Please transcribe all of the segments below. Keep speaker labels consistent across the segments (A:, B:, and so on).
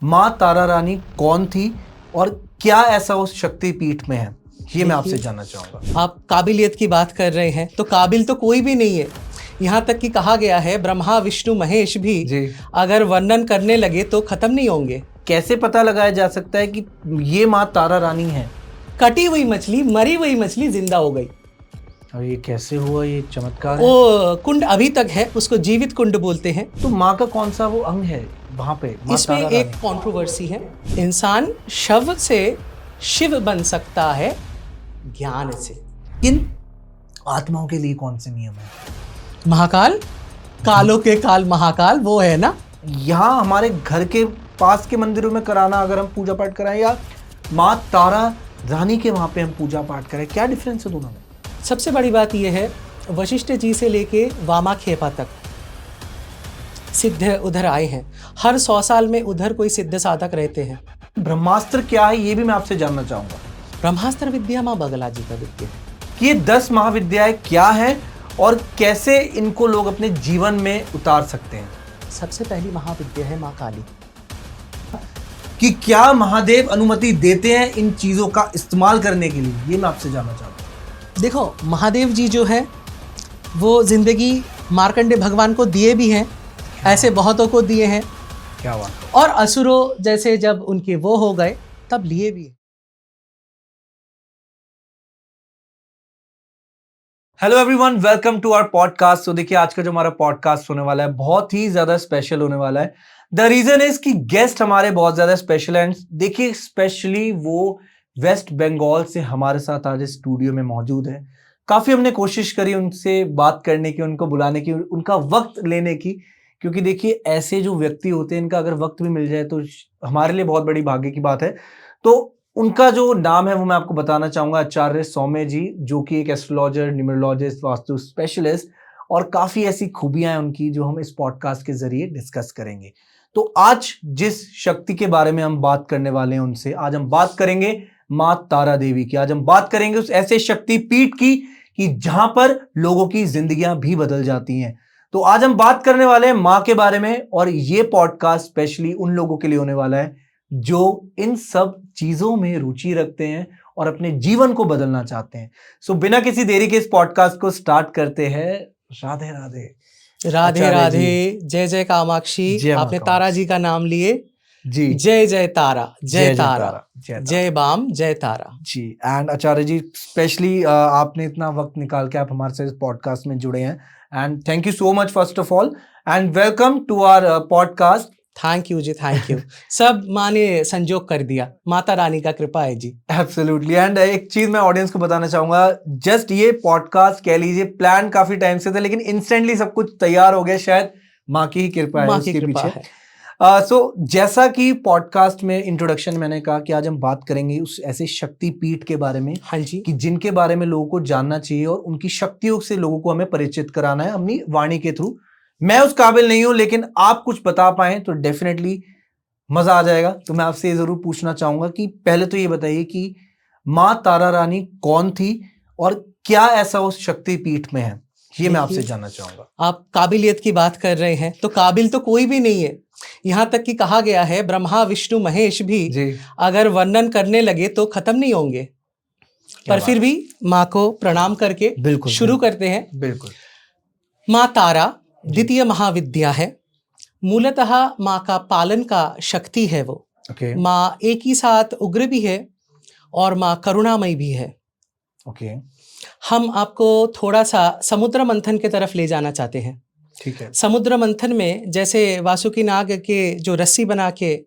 A: माँ तारा रानी कौन थी और क्या ऐसा उस शक्तिपीठ में है, ये मैं आपसे जानना चाहूंगा।
B: आप काबिलियत की बात कर रहे हैं तो काबिल तो कोई भी नहीं है। यहाँ तक कि कहा गया है ब्रह्मा विष्णु महेश भी
A: जी।
B: अगर वर्णन करने लगे तो खत्म नहीं होंगे।
A: कैसे पता लगाया जा सकता है कि ये माँ तारा रानी है?
B: कटी हुई मछली, मरी हुई मछली जिंदा हो गई।
A: और ये कैसे हुआ, ये चमत्कार है?
B: वो कुंड अभी तक है, उसको जीवित कुंड बोलते हैं।
A: तो माँ का कौन सा वो अंग है वहां पे? माँ
B: इसमें
A: तारा
B: एक
A: रानी।
B: कंट्रोवर्सी है। इंसान शव से शिव बन सकता है ज्ञान से।
A: किन आत्माओं के लिए कौन से नियम है?
B: महाकाल, कालों के काल महाकाल वो है ना।
A: यहाँ हमारे घर के पास के मंदिरों में कराना, अगर हम पूजा पाठ कराएं, या माँ तारा रानी के वहां पे हम पूजा पाठ करें, क्या डिफरेंस है दोनों में?
B: सबसे बड़ी बात यह है, वशिष्ठ जी से लेके वामाखेपा तक सिद्ध उधर आए हैं। हर 100 साल में उधर कोई सिद्ध साधक रहते हैं।
A: ब्रह्मास्त्र क्या है, ये भी मैं आपसे जानना चाहूंगा।
B: ब्रह्मास्त्र विद्या माँ बगला जी का विद्या है।
A: कि ये 10 महाविद्याएं क्या है और कैसे इनको लोग अपने जीवन में उतार सकते हैं?
B: सबसे पहली महाविद्या है माँ काली।
A: कि क्या महादेव अनुमति देते हैं इन चीजों का इस्तेमाल करने के लिए, ये मैं आपसे जानना चाहूंगा।
B: देखो, महादेव जी जो है वो जिंदगी मार्कंडे भगवान को दिए भी हैं, ऐसे बहुतों को दिए हैं,
A: क्या बात है।
B: और असुरों जैसे जब उनके वो हो गए तब लिए भी हैं।
A: Hello everyone, welcome to our podcast. तो देखिए, आज का जो हमारा पॉडकास्ट होने वाला है बहुत ही ज्यादा स्पेशल होने वाला है। द रीजन इज कि गेस्ट हमारे बहुत ज्यादा स्पेशल हैं। देखिए, स्पेशली वो वेस्ट बंगाल से हमारे साथ आज स्टूडियो में मौजूद है। काफी हमने कोशिश करी उनसे बात करने की, उनको बुलाने की, उनका वक्त लेने की, क्योंकि देखिए ऐसे जो व्यक्ति होते हैं इनका अगर वक्त भी मिल जाए तो हमारे लिए बहुत बड़ी भाग्य की बात है। तो उनका जो नाम है वो मैं आपको बताना चाहूंगा, आचार्य सौम्य जी, जो कि एक एस्ट्रोलॉजर, न्यूमरोलॉजिस्ट, वास्तु स्पेशलिस्ट, और काफी ऐसी खूबियां हैं उनकी जो हम इस पॉडकास्ट के जरिए डिस्कस करेंगे। तो आज जिस शक्ति के बारे में हम बात करने वाले हैं उनसे, आज हम बात करेंगे माँ तारा देवी की। आज हम बात करेंगे उस ऐसे शक्तिपीठ की कि जहां पर लोगों की जिंदगियां भी बदल जाती हैं। तो आज हम बात करने वाले हैं माँ के बारे में, और ये पॉडकास्ट स्पेशली उन लोगों के लिए होने वाला है जो इन सब चीजों में रुचि रखते हैं और अपने जीवन को बदलना चाहते हैं। सो बिना किसी देरी के इस पॉडकास्ट को स्टार्ट करते हैं। राधे राधे।
B: राधे राधे, जय जय कामाक्षी। आपने तारा जी का नाम लिए
A: जी।
B: जय जय तारा, जय तारा, जय बाम, जय तारा
A: जी। एंड आचार्य जी, स्पेशली आपने इतना वक्त निकाल के आप हमारे साथ इस पॉडकास्ट में जुड़े हैं, and thank you so much first of all, and welcome to our podcast.
B: Thank you ji, thank you. सब माँ ने संजोग कर दिया, माता रानी का कृपा है जी।
A: एब्सोल्युटली। एंड एक चीज मैं ऑडियंस को बताना चाहूंगा, जस्ट ये पॉडकास्ट कह लीजिए प्लान काफी टाइम से था, लेकिन इंस्टेंटली सब कुछ तैयार हो गया, शायद माँ की ही कृपा है उसके पीछे। सो जैसा कि पॉडकास्ट में इंट्रोडक्शन मैंने कहा कि आज हम बात करेंगे उस ऐसे शक्तिपीठ के बारे में,
B: हाँ जी,
A: कि जिनके बारे में लोगों को जानना चाहिए और उनकी शक्तियों से लोगों को हमें परिचित कराना है अपनी वाणी के थ्रू। मैं उस काबिल नहीं हूं, लेकिन आप कुछ बता पाए तो डेफिनेटली मजा आ जाएगा। तो मैं आपसे ये जरूर पूछना चाहूंगा कि पहले तो ये बताइए कि माँ तारा रानी कौन थी और क्या ऐसा उस शक्तिपीठ में है, ये मैं आपसे जानना चाहूंगा।
B: आप काबिलियत की बात कर रहे हैं तो काबिल तो कोई भी नहीं है। यहाँ तक कि कहा गया है ब्रह्मा विष्णु महेश भी अगर वर्णन करने लगे तो खत्म नहीं होंगे। पर फिर भी माँ को प्रणाम करके शुरू करते हैं।
A: बिल्कुल।
B: माँ तारा द्वितीय महाविद्या है। मूलतः माँ का पालन का शक्ति है वो। माँ एक ही साथ उग्र भी है और माँ करुणामयी भी है। हम आपको थोड़ा सा समुद्र मंथन के तरफ ले जाना चाहते हैं।
A: ठीक है।
B: समुद्र मंथन में जैसे वासुकी नाग के जो रस्सी बना के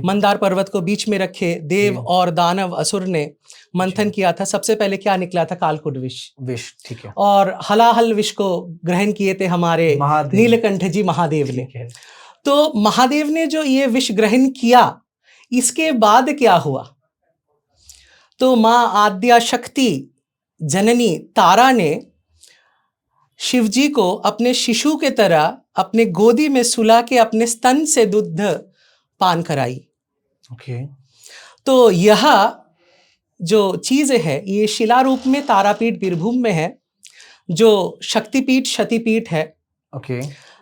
B: मंदार पर्वत को बीच में रखे देव और दानव असुर ने मंथन किया था, सबसे पहले क्या निकला था? कालकुट विष। ठीक है। और हलाहल विष को ग्रहण किए थे हमारे नीलकंठ जी महादेव ने। तो महादेव ने जो ये विष ग्रहण किया, इसके बाद क्या हुआ? तो माँ आद्या शक्ति जननी तारा ने शिवजी को अपने शिशु के तरह अपने गोदी में सुला के अपने स्तन से दूध पान कराई। तो यह जो चीज है ये शिला रूप में तारापीठ बीरभूम में है, जो शक्तिपीठ शक्तिपीठ है।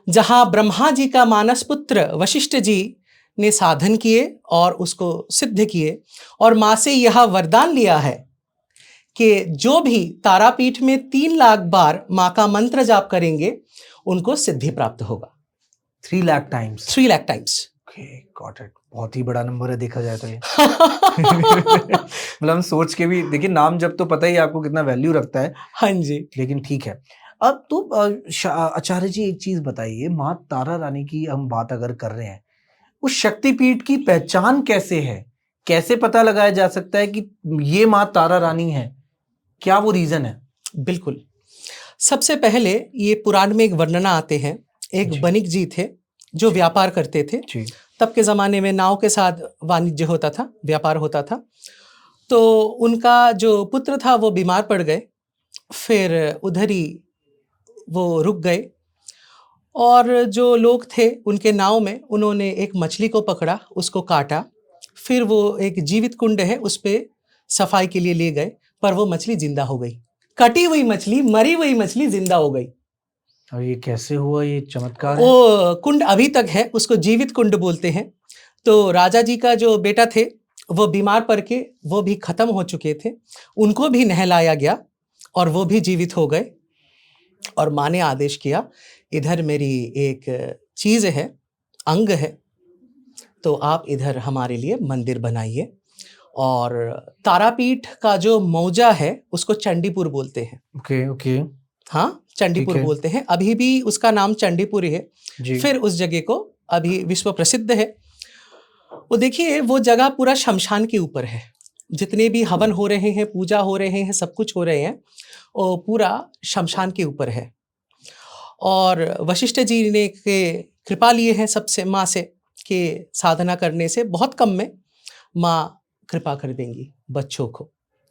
B: जहां ब्रह्मा जी का मानस पुत्र वशिष्ठ जी ने साधन किए और उसको सिद्ध किए, और माँ से यह वरदान लिया है कि जो भी तारापीठ में 3 लाख बार माँ का मंत्र जाप करेंगे उनको सिद्धि प्राप्त होगा।
A: 3 lakh times?
B: 3 lakh times.
A: Okay, got it. बहुत ही बड़ा नंबर है देखा जाए तो ये। मतलब हम सोच के भी देखिए, नाम जब तो पता ही आपको कितना वैल्यू रखता है।
B: हाँ जी।
A: लेकिन ठीक है। अब तो आचार्य जी एक चीज बताइए, माँ तारा रानी की हम बात अगर कर रहे हैं, उस शक्तिपीठ की पहचान कैसे है? कैसे पता लगाया जा सकता है कि ये माँ तारा रानी है? क्या वो रीजन है?
B: बिल्कुल। सबसे पहले ये पुराण में एक वर्णना आते हैं। एक बणिक जी थे जो व्यापार करते थे। तब के ज़माने में नाव के साथ वाणिज्य होता था, व्यापार होता था। तो उनका जो पुत्र था वो बीमार पड़ गए, फिर उधर ही वो रुक गए, और जो लोग थे उनके नाव में उन्होंने एक मछली को पकड़ा, उसको काटा, फिर वो एक जीवित कुंड है उस पे सफाई के लिए ले गए, पर वो मछली जिंदा हो गई। कटी हुई मछली, मरी हुई मछली जिंदा हो गई।
A: और ये कैसे हुआ? ये चमत्कार है।
B: वो कुंड अभी तक है, उसको जीवित कुंड बोलते हैं। तो राजा जी का जो बेटा थे वो बीमार पड़ के वो भी खत्म हो चुके थे, उनको भी नहलाया गया और वो भी जीवित हो गए। और माँ ने आदेश किया, इधर मेरी एक चीज़ है, अंग है, तो आप इधर हमारे लिए मंदिर बनाइए। और तारापीठ का जो मौजा है उसको चंडीपुर बोलते हैं।
A: Okay okay.
B: हाँ, चंडीपुर बोलते हैं, अभी भी उसका नाम चंडीपुर है
A: जी।
B: फिर उस जगह को अभी विश्व प्रसिद्ध है। वो देखिए, वो जगह पूरा शमशान के ऊपर है, जितने भी हवन हो रहे हैं, पूजा हो रहे हैं, सब कुछ हो रहे हैं, वो पूरा शमशान के ऊपर है। और वशिष्ठ जी ने कृपा लिए हैं सबसे, माँ से, कि साधना करने से बहुत कम में माँ कृपा कर देंगी बच्चों को।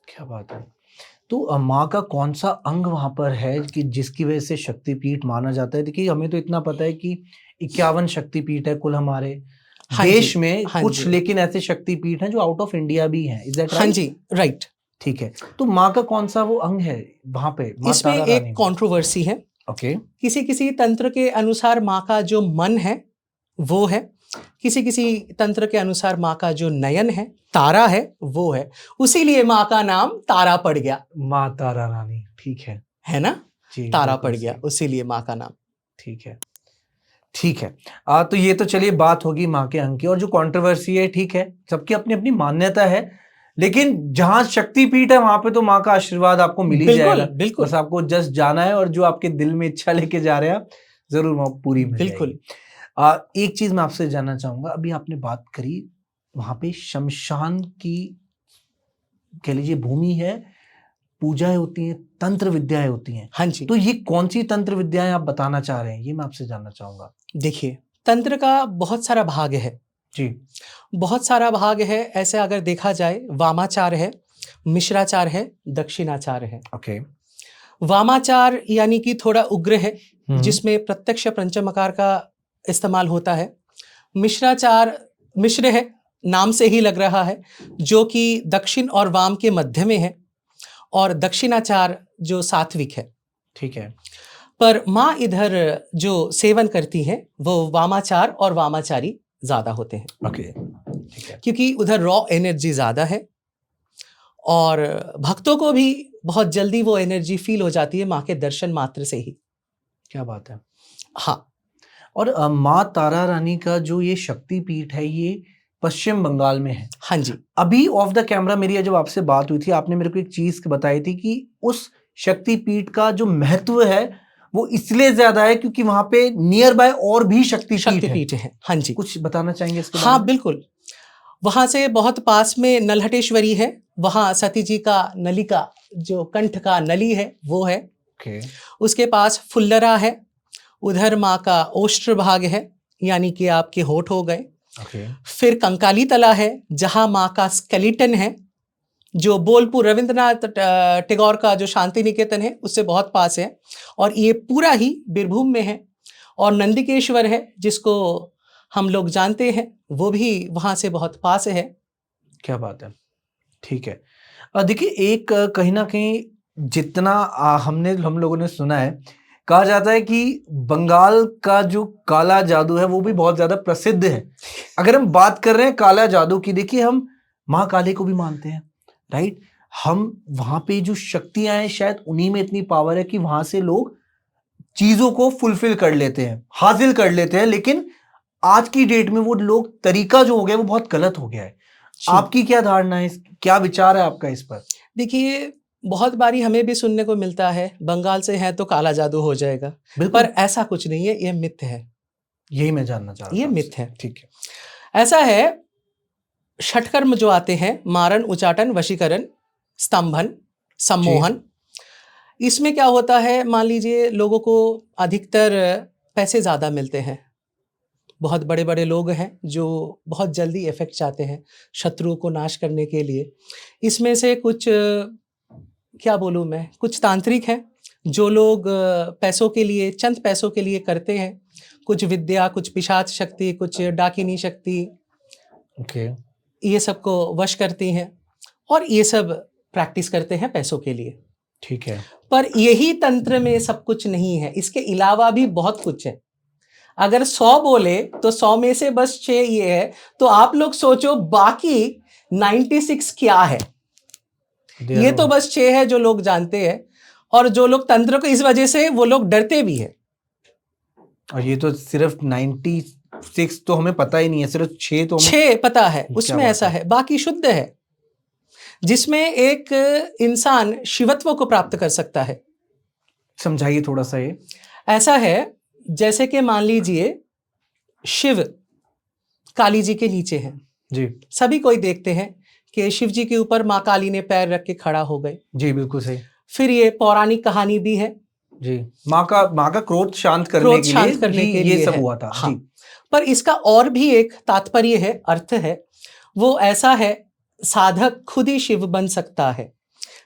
A: क्या बात है। तो माँ का कौन सा अंग वहां पर है कि जिसकी वजह से शक्तिपीठ माना जाता है? देखिए, हमें तो इतना पता है कि 51 शक्तिपीठ है कुल हमारे देश में, कुछ लेकिन ऐसे शक्तिपीठ हैं जो आउट ऑफ इंडिया भी हैं। Is that right?
B: हाँ जी, राइट।
A: ठीक है। तो माँ का कौन सा वो अंग है वहां पे?
B: इसमें एक कंट्रोवर्सी है।
A: ओके।
B: किसी किसी तंत्र के अनुसार माँ का जो मन है वो है, किसी किसी तंत्र के अनुसार माँ का जो नयन है, तारा है, वो है। उसीलिए माँ का नाम तारा पड़ गया।
A: माँ तारा रानी, ठीक है
B: ना
A: जी,
B: तारा पड़ गया, उसीलिए माँ का नाम।
A: ठीक है, ठीक है। तो ये तो चलिए बात होगी माँ के अंग की, और जो कंट्रोवर्सी है, ठीक है, सबकी अपनी अपनी मान्यता है, लेकिन जहां शक्तिपीठ है वहां पे तो माँ का आशीर्वाद आपको मिल ही जाएगा।
B: बिल्कुल।
A: बस आपको जस्ट जाना है और जो आपके दिल में इच्छा लेके जा रहे हैं जरूर वहां पूरी मिल
B: बिल्कुल।
A: एक चीज मैं आपसे जानना चाहूंगा, अभी आपने बात करी वहां पे शमशान की, कह लीजिए, भूमि है, पूजाएं होती हैं, तंत्र विद्याएं होती हैं।
B: हाँ जी।
A: तो ये कौन सी तंत्र विद्याएं आप बताना चाह रहे हैं, ये मैं आपसे जानना चाहूंगा।
B: देखिए, तंत्र का बहुत सारा भाग है
A: जी,
B: बहुत सारा भाग है। ऐसे अगर देखा जाए, वामाचार है, मिश्राचार है, दक्षिणाचार है।
A: ओके।
B: वामाचार यानी कि थोड़ा उग्र है, जिसमें प्रत्यक्ष पंचमकार का इस्तेमाल होता है। मिश्राचार मिश्र है, नाम से ही लग रहा है, जो कि दक्षिण और वाम के मध्य में है, और दक्षिणाचार जो सात्विक है।
A: ठीक है।
B: पर माँ इधर जो सेवन करती हैं वो वामाचार और वामाचारी ज्यादा होते हैं।
A: ओके, ठीक है।
B: क्योंकि उधर रॉ एनर्जी ज्यादा है और भक्तों को भी बहुत जल्दी वो एनर्जी फील हो जाती है माँ के दर्शन मात्र से ही।
A: क्या बात है।
B: हाँ।
A: और माँ तारा रानी का जो ये शक्तिपीठ है, ये पश्चिम बंगाल में है।
B: हाँ जी।
A: अभी ऑफ द कैमरा मेरी जब आपसे बात हुई थी, आपने मेरे को एक चीज बताई थी कि उस शक्तिपीठ का जो महत्व है वो इसलिए ज्यादा है क्योंकि वहां पे नियर बाय और भी शक्तिपीठ है।
B: हाँ जी।
A: कुछ बताना चाहेंगे इसके बारे में?
B: हाँ बिल्कुल। वहां से बहुत पास में नलहटेश्वरी है, वहां सती जी का नली का जो कंठ का नली है वो है। उसके पास फुल्लरा है, उधर माँ का ओष्ट्र भाग है, यानी कि आपके होठ हो गए। फिर कंकाली तला है, जहां माँ का स्केलेटन है, जो बोलपुर रविंद्रनाथ टैगोर का जो शांति निकेतन है उससे बहुत पास है, और ये पूरा ही बीरभूम में है। और नंदिकेश्वर है, जिसको हम लोग जानते हैं, वो भी वहां से बहुत पास है।
A: क्या बात है। ठीक है। देखिए, एक कहीं ना कहीं जितना हम लोगों ने सुना है कहा जाता है कि बंगाल का जो काला जादू है वो भी बहुत ज्यादा प्रसिद्ध है। अगर हम बात कर रहे हैं काला जादू की, देखिए हम माँ काली को भी मानते हैं, राइट। हम वहां पे जो शक्तियां हैं शायद उन्हीं में इतनी पावर है कि वहां से लोग चीजों को फुलफिल कर लेते हैं, हासिल कर लेते हैं। लेकिन आज की डेट में वो लोग तरीका जो हो गया वो बहुत गलत हो गया है। आपकी क्या धारणा है, क्या विचार है आपका इस पर?
B: देखिए, बहुत बारी हमें भी सुनने को मिलता है बंगाल से है तो काला जादू हो जाएगा, पर ऐसा कुछ नहीं है, ये मिथ है।
A: यही मैं जानना चाह रहा था।
B: ये मिथ है।
A: ठीक है।
B: ऐसा है, षटकर्म जो आते हैं, मारण, उचाटन, वशीकरण, स्तंभन, सम्मोहन, इसमें क्या होता है, मान लीजिए लोगों को अधिकतर पैसे ज़्यादा मिलते हैं, बहुत बड़े बड़े लोग हैं जो बहुत जल्दी इफेक्ट चाहते हैं शत्रुओं को नाश करने के लिए। इसमें से कुछ क्या बोलूँ मैं, कुछ तांत्रिक हैं जो लोग पैसों के लिए, चंद पैसों के लिए करते हैं, कुछ विद्या, कुछ पिशाच शक्ति, कुछ डाकिनी शक्ति, ये सबको वश करती हैं और ये सब प्रैक्टिस करते हैं पैसों के लिए।
A: ठीक है।
B: पर यही तंत्र में सब कुछ नहीं है, इसके अलावा भी बहुत कुछ है। अगर 100 बोले तो 100 में से बस 6 ये है, तो आप लोग सोचो बाकी 96 क्या है। ये तो बस 6 है जो लोग जानते हैं, और जो लोग तंत्र को, इस वजह से वो लोग डरते भी है।
A: और ये तो सिर्फ 96 तो हमें पता ही नहीं है, सिर्फ 6 तो
B: 6 पता है, उसमें ऐसा है, बाकी शुद्ध है, जिसमें एक इंसान शिवत्व को प्राप्त कर सकता है।
A: समझाइए थोड़ा सा ये।
B: ऐसा है, जैसे कि मान लीजिए शिव काली जी के नीचे हैं
A: जी,
B: सभी कोई देखते हैं कि शिव जी के ऊपर माँ काली ने पैर रख के खड़ा हो गए।
A: जी बिल्कुल सही।
B: फिर ये पौराणिक कहानी भी है
A: जी, माँ का क्रोध शांत करने के लिए ये सब हुआ था।
B: हाँ। पर इसका और भी एक तात्पर्य है, अर्थ है, वो ऐसा है, साधक खुद ही शिव बन सकता है।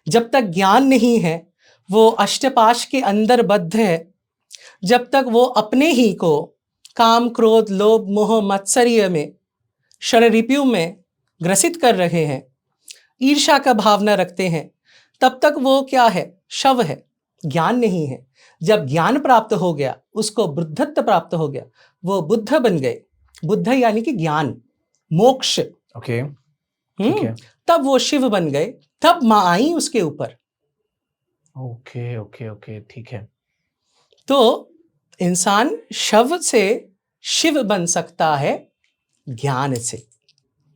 B: जब तक ज्ञान नहीं है, वो अष्टपाश के अंदर बद्ध है, जब तक वो अपने ही को काम, क्रोध, लोभ, मोह, मत्सर्य में, षड्रिपु में ग्रसित कर रहे हैं, ईर्ष्या का भावना रखते हैं, तब तक वो क्या है, शव है, ज्ञान नहीं है। जब ज्ञान प्राप्त हो गया, उसको बुद्धत्व प्राप्त हो गया, वो बुद्ध बन गए। बुद्ध यानी कि ज्ञान, मोक्ष।
A: ओके, ठीक है।
B: तब वो शिव बन गए, तब माँ आई उसके ऊपर।
A: ओके ओके ओके, ठीक है।
B: तो इंसान शव से शिव बन सकता है ज्ञान से।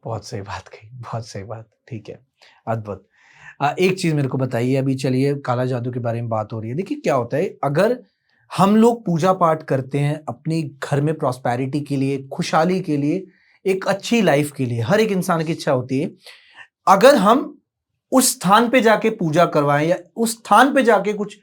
A: बहुत सही बात कही, बहुत सही बात। ठीक है, अद्भुत। एक चीज मेरे को बताइए, अभी चलिए काला जादू के बारे में बात हो रही है। देखिए क्या होता है, अगर हम लोग पूजा पाठ करते हैं अपने घर में प्रॉस्पेरिटी के लिए, खुशहाली के लिए, एक अच्छी लाइफ के लिए, हर एक इंसान की इच्छा होती है, अगर हम उस स्थान पे जाके पूजा करवाएं या उस स्थान पे जाके कुछ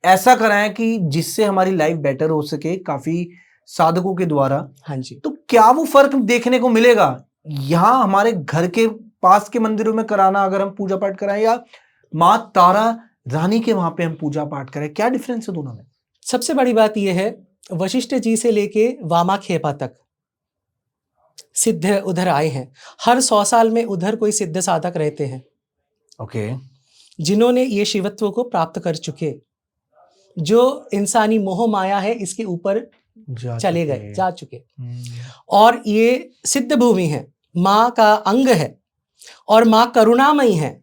A: ऐसा कराएं कि जिससे हमारी लाइफ बेटर हो सके काफी साधकों के द्वारा,
B: हाँ जी,
A: तो क्या वो फर्क देखने को मिलेगा यहाँ हमारे घर के पास के मंदिरों में कराना, अगर हम पूजा पाठ कराएं, या माँ तारा रानी के वहां पे हम पूजा पाठ करें? क्या डिफरेंस है दोनों में?
B: सबसे बड़ी बात यह है, वशिष्ठ जी से लेके वामा खेपा तक सिद्ध उधर आए हैं। हर 100 साल में उधर कोई सिद्ध साधक रहते हैं,
A: ओके,
B: जिन्होंने ये शिवत्व को प्राप्त कर चुके, जो इंसानी मोह माया है इसके ऊपर चले गए, जा चुके। और ये सिद्ध भूमि है, माँ का अंग है, और माँ करुणामयी है।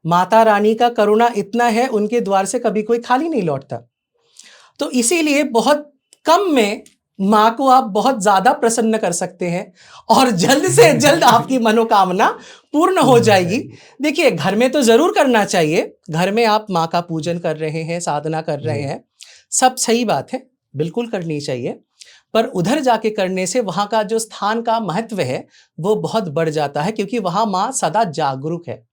B: माता रानी का करुणा इतना है, उनके द्वार से कभी कोई खाली नहीं लौटता। तो इसीलिए बहुत कम में माँ को आप बहुत ज्यादा प्रसन्न कर सकते हैं, और जल्द से जल्द आपकी मनोकामना पूर्ण हो जाएगी। देखिए, घर में तो जरूर करना चाहिए, घर में आप माँ का पूजन कर रहे हैं, साधना कर रहे हैं, सब सही बात है, बिल्कुल करनी चाहिए। पर उधर जाके करने से वहां का जो स्थान का महत्व है वो बहुत बढ़ जाता है, क्योंकि वहां माँ सदा जागरूक है।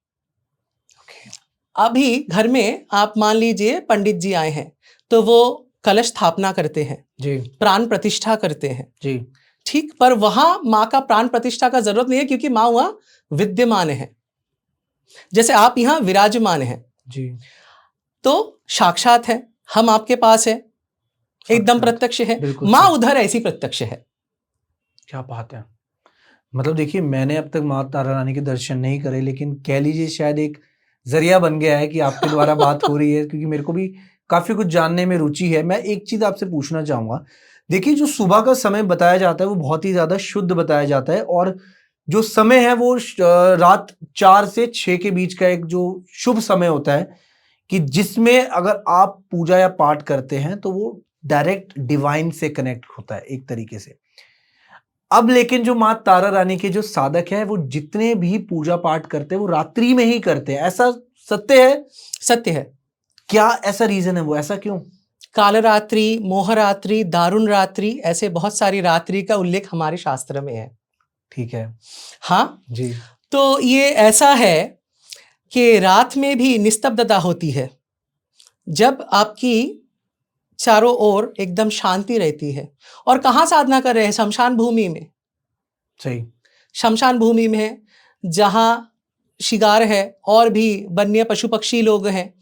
B: अभी घर में आप मान लीजिए पंडित जी आए हैं, तो वो कलश स्थापना करते हैं जी, प्राण प्रतिष्ठा करते हैं जी, ठीक। पर वहां माँ का प्राण प्रतिष्ठा का जरूरत नहीं है, क्योंकि माँ वहां विद्यमान है, जैसे आप यहाँ विराजमान हैं जी। तो साक्षात है, हम आपके पास है, एकदम प्रत्यक्ष है। माँ उधर ऐसी प्रत्यक्ष है।
A: क्या बात है। मतलब देखिए, मैंने अब तक माँ तारा रानी के दर्शन नहीं करे, लेकिन कह लीजिए शायद एक जरिया बन गया है कि आपके द्वारा बात हो रही है, क्योंकि मेरे को भी काफी कुछ जानने में रुचि है। मैं एक चीज आपसे पूछना चाहूंगा, देखिए जो सुबह का समय बताया जाता है वो बहुत ही ज्यादा शुद्ध बताया जाता है, और जो समय है वो रात 4 से 6 के बीच का एक जो शुभ समय होता है, कि जिसमें अगर आप पूजा या पाठ करते हैं तो वो डायरेक्ट डिवाइन से कनेक्ट होता है एक तरीके से। अब लेकिन जो माँ तारा रानी के जो साधक है वो जितने भी पूजा पाठ करते हैं वो रात्रि में ही करते हैं, ऐसा सत्य है?
B: सत्य है।
A: क्या ऐसा रीजन है, वो ऐसा क्यों?
B: कालरात्रि, मोहरात्रि, दारुण रात्रि, ऐसे बहुत सारी रात्रि का उल्लेख हमारे शास्त्र में है।
A: ठीक है।
B: हाँ
A: जी।
B: तो ये ऐसा है कि रात में भी निस्तब्धता होती है, जब आपकी चारों ओर एकदम शांति रहती है। और कहाँ साधना कर रहे हैं? शमशान भूमि में।
A: सही।
B: शमशान भूमि में है, जहाँ शिकार है और भी वन्य पशु पक्षी लोग हैं,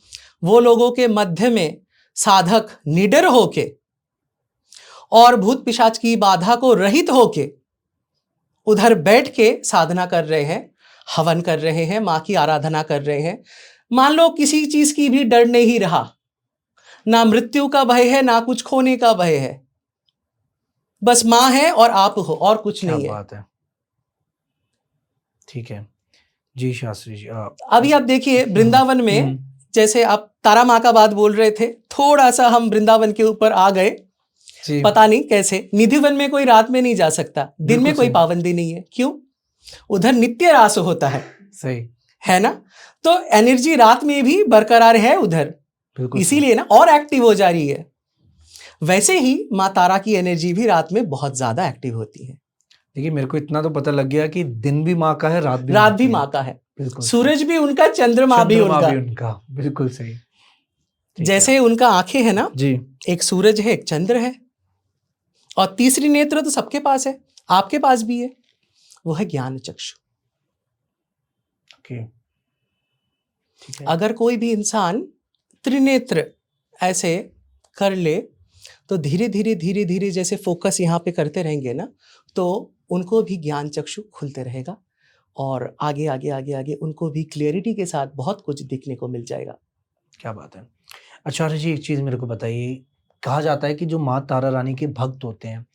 B: वो लोगों के मध्य में साधक निडर होके और भूत पिशाच की बाधा को रहित होके उधर बैठ के साधना कर रहे हैं, हवन कर रहे हैं, माँ की आराधना कर रहे हैं। मान लो किसी चीज की भी डर नहीं रहा, ना मृत्यु का भय है, ना कुछ खोने का भय है, बस माँ है और आप हो, और कुछ नहीं है।
A: क्या बात है। ठीक है जी शास्त्री जी।
B: अभी आप देखिए वृंदावन में, जैसे आप तारा माँ का बात बोल रहे थे, थोड़ा सा हम वृंदावन के ऊपर आ गए। पता नहीं कैसे निधिवन में कोई रात में नहीं जा सकता, दिन में कोई पाबंदी नहीं है। क्यों? उधर नित्य रास होता है।
A: सही
B: है ना? तो एनर्जी रात में भी बरकरार है उधर, इसीलिए ना और एक्टिव हो जा रही है। वैसे ही माँ तारा की एनर्जी भी रात में बहुत ज्यादा एक्टिव होती है।
A: देखिए मेरे को इतना तो पता लग गया कि दिन भी माँ का है, रात भी
B: माँ का है।
A: बिल्कुल।
B: सूरज भी उनका, चंद्रमा भी उनका।
A: बिल्कुल सही।
B: जैसे उनका आंखें है ना
A: जी,
B: एक सूरज है, एक चंद्र है, और तीसरी नेत्र तो सबके पास है, आपके पास भी है, वो है ज्ञान चक्षु। अगर कोई भी इंसान त्रिनेत्र ऐसे कर ले तो धीरे धीरे धीरे धीरे जैसे फोकस यहाँ पे करते रहेंगे ना, तो उनको भी ज्ञान चक्षु खुलते रहेगा और आगे आगे आगे आगे उनको भी क्लियरिटी के साथ बहुत कुछ दिखने को मिल जाएगा।
A: क्या बात है। आचार्य जी एक चीज मेरे को बताइए, कहा जाता है कि जो माँ तारा रानी के भक्त होते हैं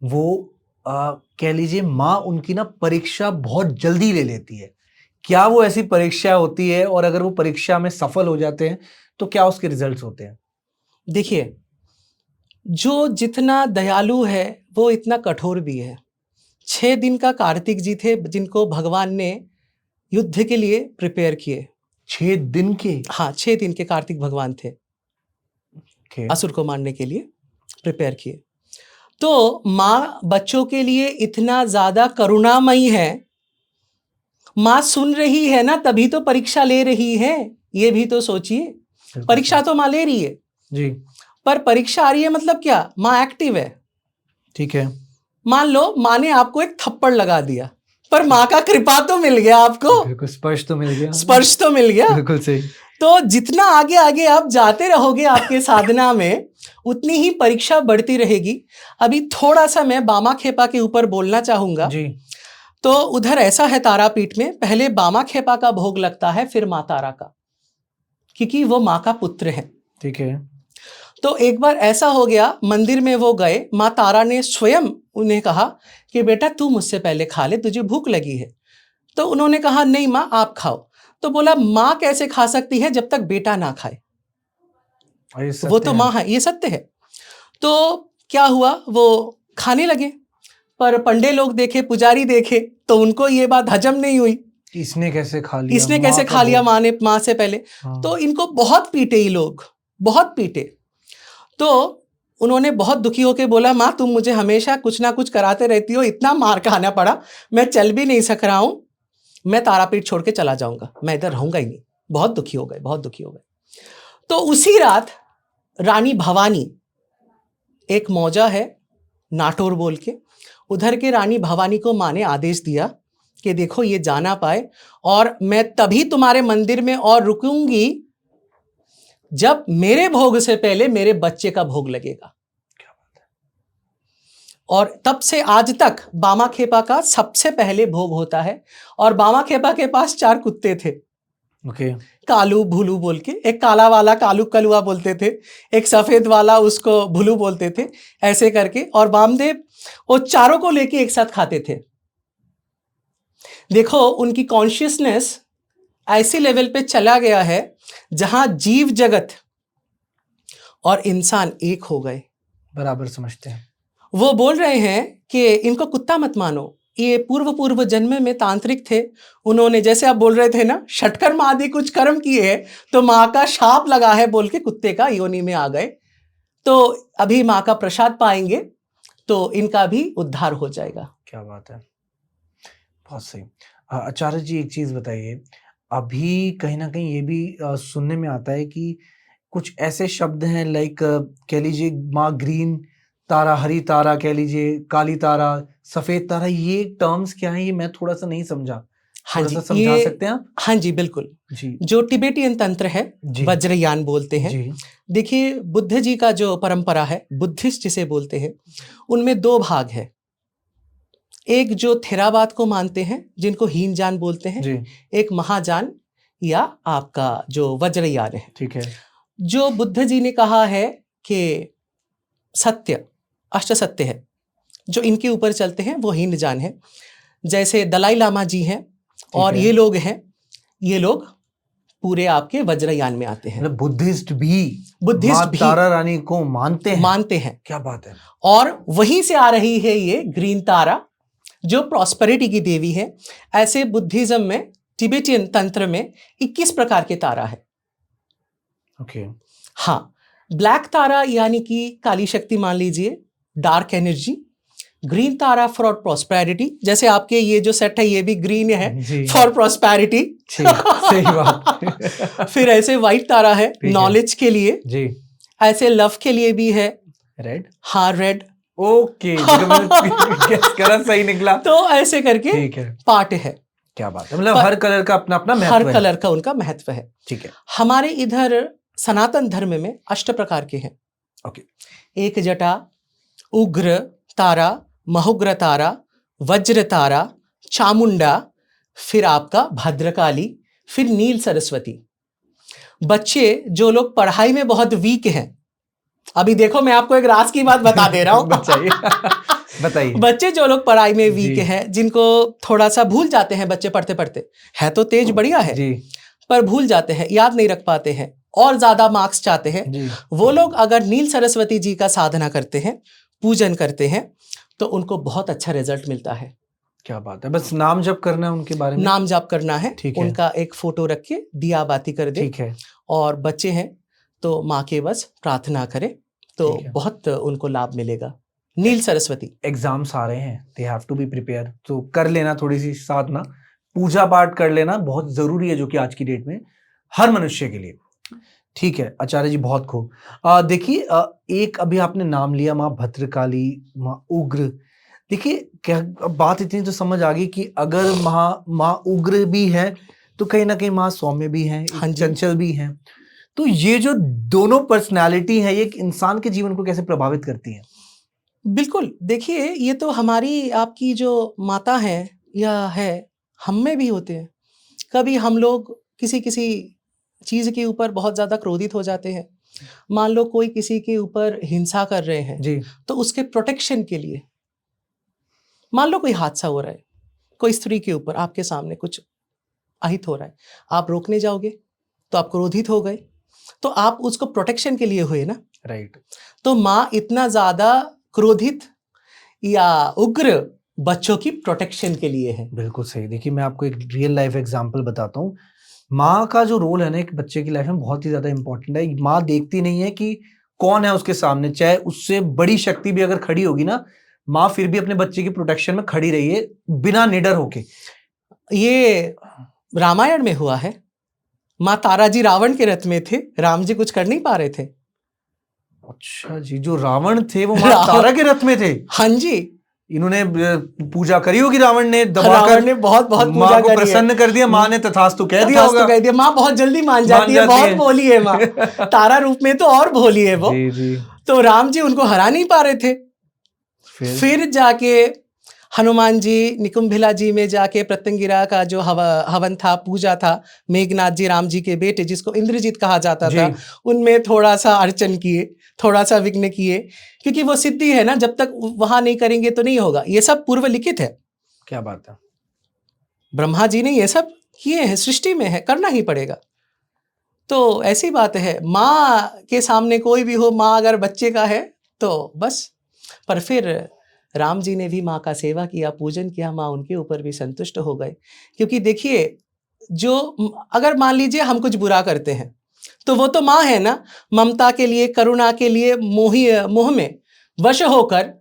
A: वो कह लीजिए माँ उनकी ना परीक्षा बहुत जल्दी ले लेती है। क्या वो ऐसी परीक्षा होती है, और अगर वो परीक्षा में सफल हो जाते हैं तो क्या उसके रिजल्ट्स होते हैं?
B: देखिए, जो जितना दयालु है वो इतना कठोर भी है। 6 दिन का कार्तिक जी थे जिनको भगवान ने युद्ध के लिए प्रिपेयर किए।
A: 6 दिन के?
B: हाँ, 6 दिन के कार्तिक भगवान थे। असुर को मारने के लिए प्रिपेयर किए। तो माँ बच्चों के लिए इतना ज्यादा करुणामयी है। माँ सुन रही है ना, तभी तो परीक्षा ले रही है। ये भी तो सोचिए, परीक्षा तो माँ ले रही है
A: जी,
B: पर परीक्षा आ रही है मतलब क्या? माँ एक्टिव है।
A: ठीक है।
B: मान लो माँ ने आपको एक थप्पड़ लगा दिया, पर माँ का कृपा तो मिल गया आपको,
A: स्पर्श तो मिल गया।
B: स्पर्श तो मिल गया।
A: बिल्कुल सही।
B: तो जितना आगे आगे आप जाते रहोगे आपके साधना में, उतनी ही परीक्षा बढ़ती रहेगी। अभी थोड़ा सा मैं बामा खेपा के ऊपर बोलना चाहूंगा
A: जी।
B: तो उधर ऐसा है तारापीठ में, पहले बामा खेपा का भोग लगता है, फिर माँ तारा का, क्योंकि वो माँ का पुत्र है।
A: ठीक है।
B: तो एक बार ऐसा हो गया, मंदिर में वो गए, माँ तारा ने स्वयं उन्हें कहा कि बेटा तू मुझसे पहले खा ले, तुझे भूख लगी है। तो उन्होंने कहा नहीं माँ आप खाओ। तो बोला माँ कैसे खा सकती है जब तक बेटा ना खाए, वो तो माँ है, ये सत्य है। तो क्या हुआ, वो खाने लगे, पर पंडे लोग देखे, पुजारी देखे, तो उनको ये बात हजम नहीं हुई।
A: इसने कैसे खा लिया
B: माँ ने माँ से पहले।
A: हाँ।
B: तो इनको बहुत पीटे, ये लोग बहुत पीटे। तो उन्होंने बहुत दुखी होकर बोला माँ तुम मुझे हमेशा कुछ ना कुछ कराते रहती हो, इतना मार खाना पड़ा, मैं चल भी नहीं सक रहा हूं, मैं तारापीठ छोड़ के चला जाऊंगा, मैं इधर रहूंगा ही नहीं। बहुत दुखी हो गए, बहुत दुखी हो गए। तो उसी रात रानी भवानी, एक मौजा है नाटोर बोल के, उधर के रानी भवानी को माँ ने आदेश दिया कि देखो ये जाना पाए, और मैं तभी तुम्हारे मंदिर में और रुकूंगी जब मेरे भोग से पहले मेरे बच्चे का भोग लगेगा।
A: क्या बात है।
B: और तब से आज तक बामा खेपा का सबसे पहले भोग होता है। और बामा खेपा के पास 4 कुत्ते थे।
A: ओके।
B: कालू भुलू बोल के, एक काला वाला कालू कलुआ बोलते थे, एक सफेद वाला उसको भुलू बोलते थे, ऐसे करके। और वामदेव वो चारों को लेके एक साथ खाते थे। देखो उनकी कॉन्शियसनेस ऐसे लेवल पे चला गया है जहां जीव जगत और इंसान एक हो गए,
A: बराबर समझते हैं।
B: वो बोल रहे हैं कि इनको कुत्ता मत मानो, ये पूर्व जन्म में तांत्रिक थे। उन्होंने, जैसे आप बोल रहे थे ना, षटकर्म आदि कुछ कर्म किए हैं, तो माँ का शाप लगा है बोल के कुत्ते का योनि में आ गए। तो अभी माँ का प्रसाद पाएंगे तो इनका भी उद्धार हो जाएगा।
A: क्या बात है, बहुत सही। आचार्य जी एक चीज बताइए, अभी कहीं ना कहीं ये भी सुनने में आता है कि कुछ ऐसे शब्द हैं, लाइक कह लीजिए माँ ग्रीन तारा, हरी तारा कह लीजिए, काली तारा, सफेद तारा, ये टर्म्स क्या है? ये मैं थोड़ा सा नहीं समझा,
B: हाँ
A: थोड़ा
B: जी,
A: सा समझा सकते हैं आप?
B: हाँ जी बिल्कुल
A: जी।
B: जो टिबेटियन तंत्र है, वज्रयान बोलते हैं।
A: जी।
B: देखिए बुद्ध जी का जो परंपरा है, बुद्धिस्ट जिसे बोलते हैं, उनमें दो भाग है। एक जो थेरावाद को मानते हैं, जिनको हीनयान बोलते हैं,
A: जी।
B: एक महायान या आपका जो वज्रयान है।
A: ठीक है। जो
B: बुद्ध जी ने कहा है कि सत्य, अष्ट सत्य है, जो इनके ऊपर चलते हैं वो हीनयान है। जैसे दलाई लामा जी हैं और ये लोग हैं, ये लोग पूरे आपके वज्रयान में आते हैं।
A: बुद्धिस्ट भी तारा रानी को मानते हैं। क्या बात है।
B: और वहीं से आ रही है ये ग्रीन तारा, जो प्रॉस्पेरिटी की देवी है। ऐसे बुद्धिज्म में, टिबेटियन तंत्र में 21 प्रकार के तारा है।
A: ओके।
B: हाँ, ब्लैक तारा यानी कि काली शक्ति मान लीजिए, dark energy. Green Tara for prosperity, जैसे आपके ये जो सेट है ये भी ग्रीन है फॉर प्रॉस्पेरिटी।
A: सही बात।
B: फिर ऐसे व्हाइट तारा है नॉलेज के लिए जी। ऐसे लव के लिए भी है
A: रेड।
B: हाँ रेड।
A: ओके, गेस करा, सही निकला।
B: तो ऐसे करके ठीक है, पार्ट है।
A: क्या बात है, मतलब हर कलर का अपना अपना महत्व है।
B: हर कलर का उनका महत्व है।
A: ठीक है।
B: हमारे इधर सनातन धर्म में 8 प्रकार के हैं।
A: ओके।
B: एक जटा, उग्र तारा, महुग्र तारा, वज्र तारा, चामुंडा, फिर आपका भद्रकाली, फिर नील सरस्वती। बच्चे जो लोग पढ़ाई में बहुत वीक हैं, अभी देखो मैं आपको एक राज की बात बता दे रहा हूं। बताइए। बच्चे जो लोग पढ़ाई में वीक हैं, जिनको थोड़ा सा भूल जाते हैं, बच्चे पढ़ते पढ़ते है तो तेज बढ़िया है जी, पर भूल जाते हैं, याद नहीं रख पाते हैं और ज्यादा मार्क्स चाहते हैं जी। वो लोग अगर नील सरस्वती जी का साधना करते हैं, पूजन करते हैं, तो उनको बहुत अच्छा रिजल्ट मिलता है।
A: क्या बात है। बस नाम जप करना है उनके बारे में,
B: नाम जप करना है, उनका एक फोटो रख के दिया बाती कर दे।
A: ठीक है।
B: और बच्चे हैं तो माँ के बस प्रार्थना करें तो बहुत उनको लाभ मिलेगा। नील सरस्वती।
A: एग्जाम्स आ रहे हैं, they have to be prepare, तो कर लेना थोड़ी सी साधना, पूजा पाठ कर लेना बहुत जरूरी है, जो कि आज की डेट में हर मनुष्य के लिए। ठीक है आचार्य जी, बहुत खूब। देखिए एक अभी आपने नाम लिया, माँ भद्रकाली, माँ उग्र। देखिए क्या बात इतनी तो समझ आ गई कि अगर माँ उग्र भी है तो कहीं ना कहीं माँ सौम्य भी है, चंचल भी है। तो ये जो दोनों पर्सनालिटी है, ये एक इंसान के जीवन को कैसे प्रभावित करती है?
B: बिल्कुल, देखिए ये तो हमारी आपकी जो माता है या है, हम में भी होते हैं। कभी हम लोग किसी चीज के ऊपर बहुत ज्यादा क्रोधित हो जाते हैं। मान लो कोई किसी के ऊपर हिंसा कर रहे हैं जी, तो उसके प्रोटेक्शन के लिए, मान लो कोई हादसा हो रहा है, कोई स्त्री के ऊपर आपके सामने कुछ अहित हो रहा है, आप रोकने जाओगे तो आप क्रोधित हो गए, तो आप उसको प्रोटेक्शन के लिए हुए ना, राइट। तो माँ इतना ज्यादा क्रोधित या उग्र बच्चों की प्रोटेक्शन के लिए है।
A: बिल्कुल सही। देखिए मैं आपको एक रियल लाइफ एग्जांपल बताता हूँ। माँ का जो रोल है ना एक बच्चे की लाइफ में, बहुत ही ज्यादा इंपॉर्टेंट है। माँ देखती नहीं है कि कौन है उसके सामने, चाहे उससे बड़ी शक्ति भी अगर खड़ी होगी ना, माँ फिर भी अपने बच्चे की प्रोटेक्शन में खड़ी रही है, बिना निडर होके।
B: ये रामायण में हुआ है। माँ तारा जी रावण के रथ में थे, राम जी कुछ कर नहीं पा रहे थे।
A: अच्छा जी, जो रावण थे वो माँ तारा के रथ में थे?
B: हाँ जी।
A: इन्होंने पूजा करी होगी, रावण ने
B: रावण ने बहुत
A: माँ को प्रसन्न कर दिया, माँ ने तथास्तु कह दिया होगा।
B: कह दिया। माँ बहुत जल्दी मान जाती है, बहुत भोली है माँ। तारा रूप में तो और भोली है वो जी। तो राम जी उनको हरा नहीं पा रहे थे। फिर जाके हनुमान जी निकुंभिला जी में जाके प्रत्यंगिरा का जो हवन था, पूजा था, मेघनाथ जी राम जी के बेटे जिसको इंद्रजीत कहा जाता था, उनमें थोड़ा सा अर्चन किए, थोड़ा सा विघ्न किए, क्योंकि वो सिद्धि है ना, जब तक वहां नहीं करेंगे तो नहीं होगा। ये सब पूर्व लिखित है।
A: क्या बात है।
B: ब्रह्मा जी ने ये सब किए हैं, सृष्टि में है, करना ही पड़ेगा। तो ऐसी बात है, माँ के सामने कोई भी हो, माँ अगर बच्चे का है तो बस। पर फिर राम जी ने भी माँ का सेवा किया, पूजन किया, माँ उनके ऊपर भी संतुष्ट हो गए। क्योंकि देखिए, जो अगर मान लीजिए हम कुछ बुरा करते हैं तो वो तो माँ है ना, ममता के लिए, करुणा के लिए मोह में वश होकर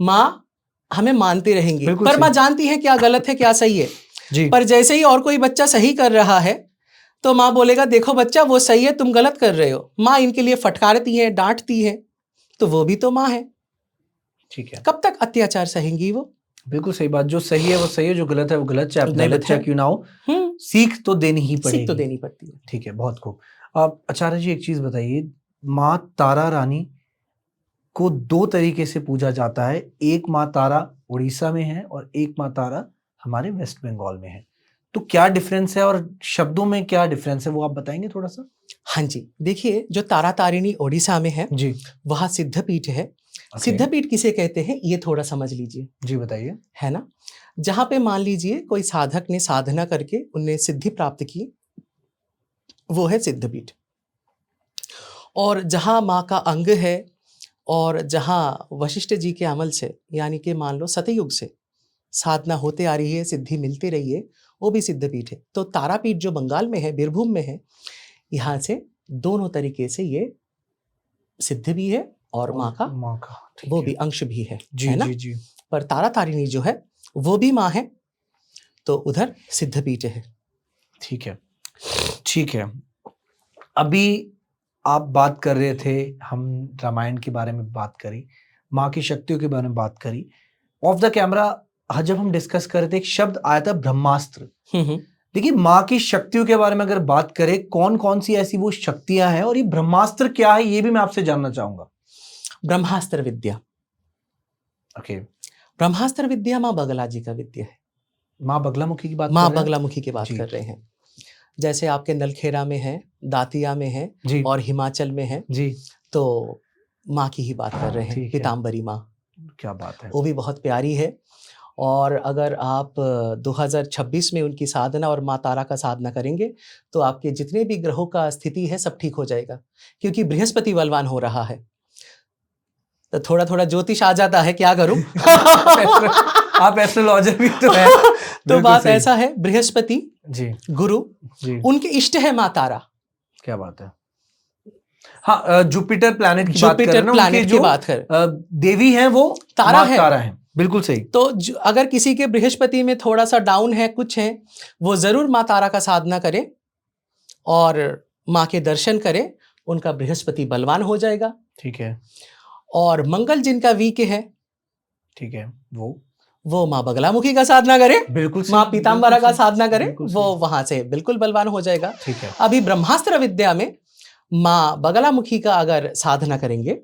B: माँ हमें मानती रहेंगी। पर माँ जानती है क्या गलत है क्या सही है जी। पर जैसे ही और कोई बच्चा सही कर रहा है तो माँ बोलेगा देखो बच्चा वो सही है, तुम गलत कर रहे हो। माँ इनके लिए फटकारती है, डांटती है, तो वो भी तो माँ है।
A: ठीक है।
B: कब तक अत्याचार सहेंगी वो?
A: बिल्कुल सही बात। जो सही है वो सही है, जो गलत है वो गलत, चाहे अपना बच्चा क्यों ना हो, सीख तो देनी ही पड़ेगी।
B: सीख तो देनी पड़ती है।
A: ठीक है, बहुत खूब। अब आचार्य जी एक चीज बताइए, माँ तारा रानी को दो तरीके से पूजा जाता है। एक माँ तारा उड़ीसा में है और एक माँ तारा हमारे वेस्ट बंगाल में है। तो क्या डिफरेंस है और शब्दों में क्या डिफरेंस है, वो आप बताएंगे थोड़ा सा?
B: हाँ जी, देखिए, जो तारा तारिणी ओडिशा में है जी, वहाँ सिद्धपीठ है। सिद्धपीठ किसे कहते हैं ये थोड़ा समझ लीजिए।
A: जी बताइए।
B: है ना, जहाँ पे मान लीजिए कोई साधक ने साधना करके उनने सिद्धि प्राप्त की, वो है सिद्धपीठ। और जहाँ माँ का अंग है और जहाँ वशिष्ठ जी के अमल से, यानी कि मान लो सतयुग से साधना होते आ रही है, सिद्धि मिलती रही है, वो भी सिद्धपीठ है। तो तारापीठ जो बंगाल में है, बीरभूम में है, यहाँ से दोनों तरीके से ये सिद्ध भी है और माँ का वो भी अंश भी है जी, है ना? जी। पर तारा तारिणी जो है वो भी माँ है, तो उधर सिद्धपीठ है।
A: ठीक है, ठीक है। अभी आप बात कर रहे थे, हम रामायण के बारे में बात करी, माँ की शक्तियों के बारे में बात करी। ऑफ द कैमरा जब हम डिस्कस कर रहे थे, एक शब्द आया था ब्रह्मास्त्र। देखिए, माँ की शक्तियों के बारे में अगर बात करें, कौन कौन सी ऐसी वो शक्तियां हैं और ये ब्रह्मास्त्र क्या है, ये भी मैं आपसे जानना चाहूंगा।
B: ब्रह्मास्त्र विद्या, ओके। ब्रह्मास्त्र विद्या माँ बगला जी का विद्या है।
A: माँ बगलामुखी की बात,
B: माँ बगलामुखी की बात कर रहे हैं। जैसे आपके नलखेड़ा में है, दातिया में है जी, और हिमाचल में है जी, तो माँ की ही बात कर रहे हैं, पीताम्बरी माँ।
A: क्या बात है,
B: वो भी बहुत प्यारी है। और अगर आप 2026 में उनकी साधना और माँ तारा का साधना करेंगे तो आपके जितने भी ग्रहों का स्थिति है सब ठीक हो जाएगा, क्योंकि बृहस्पति बलवान हो रहा है। तो थोड़ा थोड़ा ज्योतिष आ जाता है, क्या करूं।
A: आप एस्ट्रोलॉजर भी तो है।
B: तो बात ऐसा है, बृहस्पति जी, गुरु
A: जी,
B: उनके इष्ट है माँ तारा।
A: क्या बात है। हाँ, जुपिटर प्लैनेट की बात कर रहे हैं ना, उनकी जो देवी है वो तारा है। बिल्कुल सही।
B: तो अगर किसी के बृहस्पति में थोड़ा सा डाउन है, कुछ है, वो जरूर माँ तारा का साधना करे और माँ के दर्शन करे, उनका बृहस्पति बलवान हो जाएगा।
A: ठीक है।
B: और मंगल जिनका वीक है,
A: ठीक है,
B: वो माँ बगलामुखी का साधना करे,
A: बिल्कुल
B: माँ पीताम्बरा का साधना करे, वो वहां से बिल्कुल बलवान हो जाएगा।
A: ठीक है।
B: अभी ब्रह्मास्त्र विद्या में माँ बगलामुखी का अगर साधना करेंगे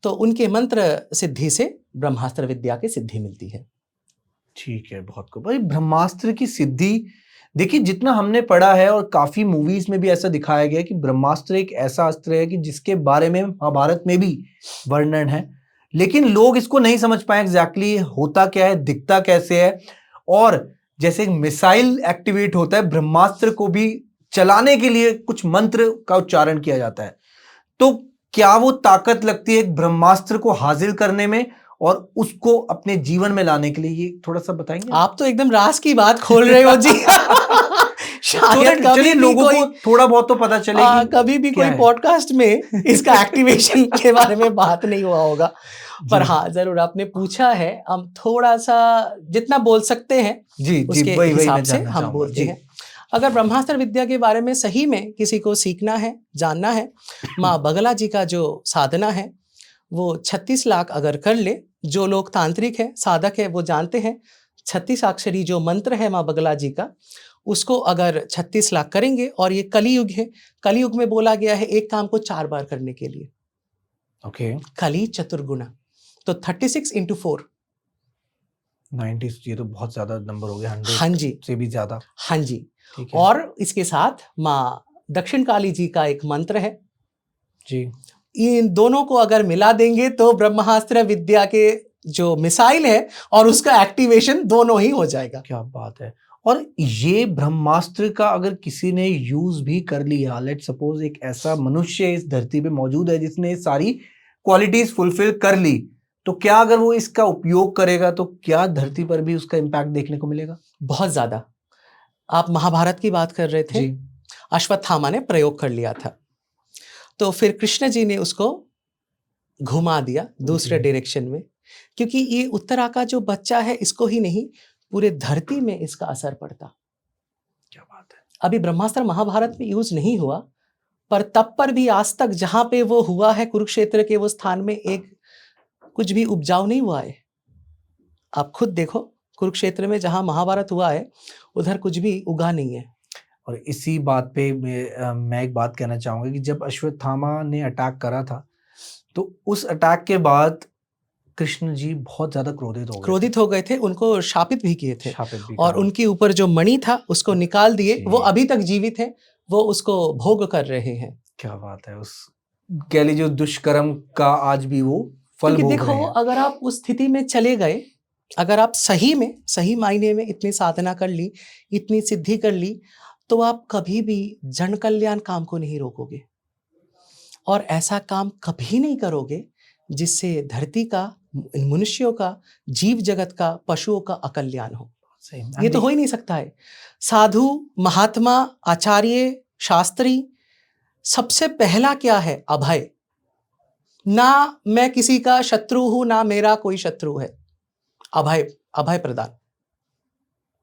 B: तो उनके मंत्र सिद्धि से ब्रह्मास्त्र विद्या की सिद्धि मिलती है।
A: ठीक है, बहुत खूब। भाई, ब्रह्मास्त्र की सिद्धि, देखिए जितना हमने पढ़ा है और काफी मूवीज में भी ऐसा दिखाया गया है कि ब्रह्मास्त्र एक ऐसा अस्त्र है कि जिसके बारे में महाभारत में भी वर्णन है, लेकिन लोग इसको नहीं समझ पाए एग्जैक्टली होता क्या है, दिखता कैसे है। और जैसे मिसाइल एक्टिवेट होता है, ब्रह्मास्त्र को भी चलाने के लिए कुछ मंत्र का उच्चारण किया जाता है। तो क्या वो ताकत लगती है ब्रह्मास्त्र को हासिल करने में और उसको अपने जीवन में लाने के लिए, ये थोड़ा सा बताएंगे?
B: आप तो एकदम राज की बात खोल रहे हो जी। शायद
A: कभी लोगों को थोड़ा बहुत तो पता चले कि
B: कभी भी कोई पॉडकास्ट में इसका एक्टिवेशन के बारे में बात नहीं हुआ होगा। पर हाँ, जरूर आपने पूछा है, हम थोड़ा सा जितना बोल सकते हैं जी, उसके हिसाब से हम बोलते हैं। अगर ब्रह्मास्त्र विद्या के बारे में सही में किसी को सीखना है, जानना है, माँ बगला जी का जो साधना है वो 36 लाख अगर कर ले, जो लोग तांत्रिक है, साधक है, वो जानते हैं 36 अक्षरी जो मंत्र है माँ बगला जी का, उसको अगर 36 लाख करेंगे, और ये कलियुग है, कलियुग में बोला गया है एक काम को 4 बार करने के लिए।
A: ओके।
B: कली चतुर्गुणा, तो 36 into 4
A: 90, ये तो बहुत ज्यादा नंबर हो गया, 100
B: हाँ जी
A: से भी ज्यादा।
B: हाँ जी।
A: ठीक है
B: और इसके साथ माँ दक्षिण काली जी का एक मंत्र है
A: जी।
B: इन दोनों को अगर मिला देंगे तो ब्रह्मास्त्र विद्या के जो मिसाइल है और उसका एक्टिवेशन दोनों ही हो जाएगा।
A: क्या बात है। और ये ब्रह्मास्त्र का अगर किसी ने यूज भी कर लिया, लेट सपोज एक ऐसा मनुष्य इस धरती पे मौजूद है जिसने सारी क्वालिटीज फुलफिल कर ली, तो क्या अगर वो इसका उपयोग करेगा तो क्या धरती पर भी उसका इम्पैक्ट देखने को मिलेगा?
B: बहुत ज्यादा। आप महाभारत की बात कर रहे थे
A: जी
B: अश्वत्थामा ने प्रयोग कर लिया था, तो फिर कृष्ण जी ने उसको घुमा दिया दूसरे डायरेक्शन में, क्योंकि ये उत्तरा का जो बच्चा है इसको ही नहीं पूरे धरती में इसका असर पड़ता।
A: क्या बात है।
B: अभी ब्रह्मास्त्र महाभारत में यूज नहीं हुआ, पर तब पर भी आज तक जहां पे वो हुआ है कुरुक्षेत्र के वो स्थान में एक कुछ भी उपजाऊ नहीं हुआ है। आप खुद देखो कुरुक्षेत्र में जहां महाभारत हुआ है उधर कुछ भी उगा नहीं है।
A: और इसी बात पे मैं एक बात कहना चाहूंगा कि जब अश्वत्थामा ने अटैक करा था तो उस अटैक के बाद कृष्ण जी बहुत ज्यादा क्रोधित
B: हो गए थे, उनको शापित भी किए थे
A: शापित भी
B: और
A: कहा।
B: उनके ऊपर जो मणि था उसको निकाल दिए।
A: जी।
B: वो अभी तक जीवित हैं, वो उसको भोग कर रहे हैं।
A: क्या बात है। उस कह लीजिए दुष्कर्म का आज भी वो फल
B: क्योंकि
A: भोग रहे
B: देखो
A: हैं।
B: अगर आप उस स्थिति में चले गए, अगर आप सही मायने में इतनी साधना कर ली, इतनी सिद्धि कर ली, तो आप कभी भी जन कल्याण काम को नहीं रोकोगे और ऐसा काम कभी नहीं करोगे जिससे धरती का, मनुष्यों का, जीव जगत का, पशुओं का अकल्याण हो। ये तो हो ही नहीं सकता है। साधु, महात्मा, आचार्य, शास्त्री, सबसे पहला क्या है? अभय। ना मैं किसी का शत्रु हूं, ना मेरा कोई शत्रु है। अभय, अभय प्रदान।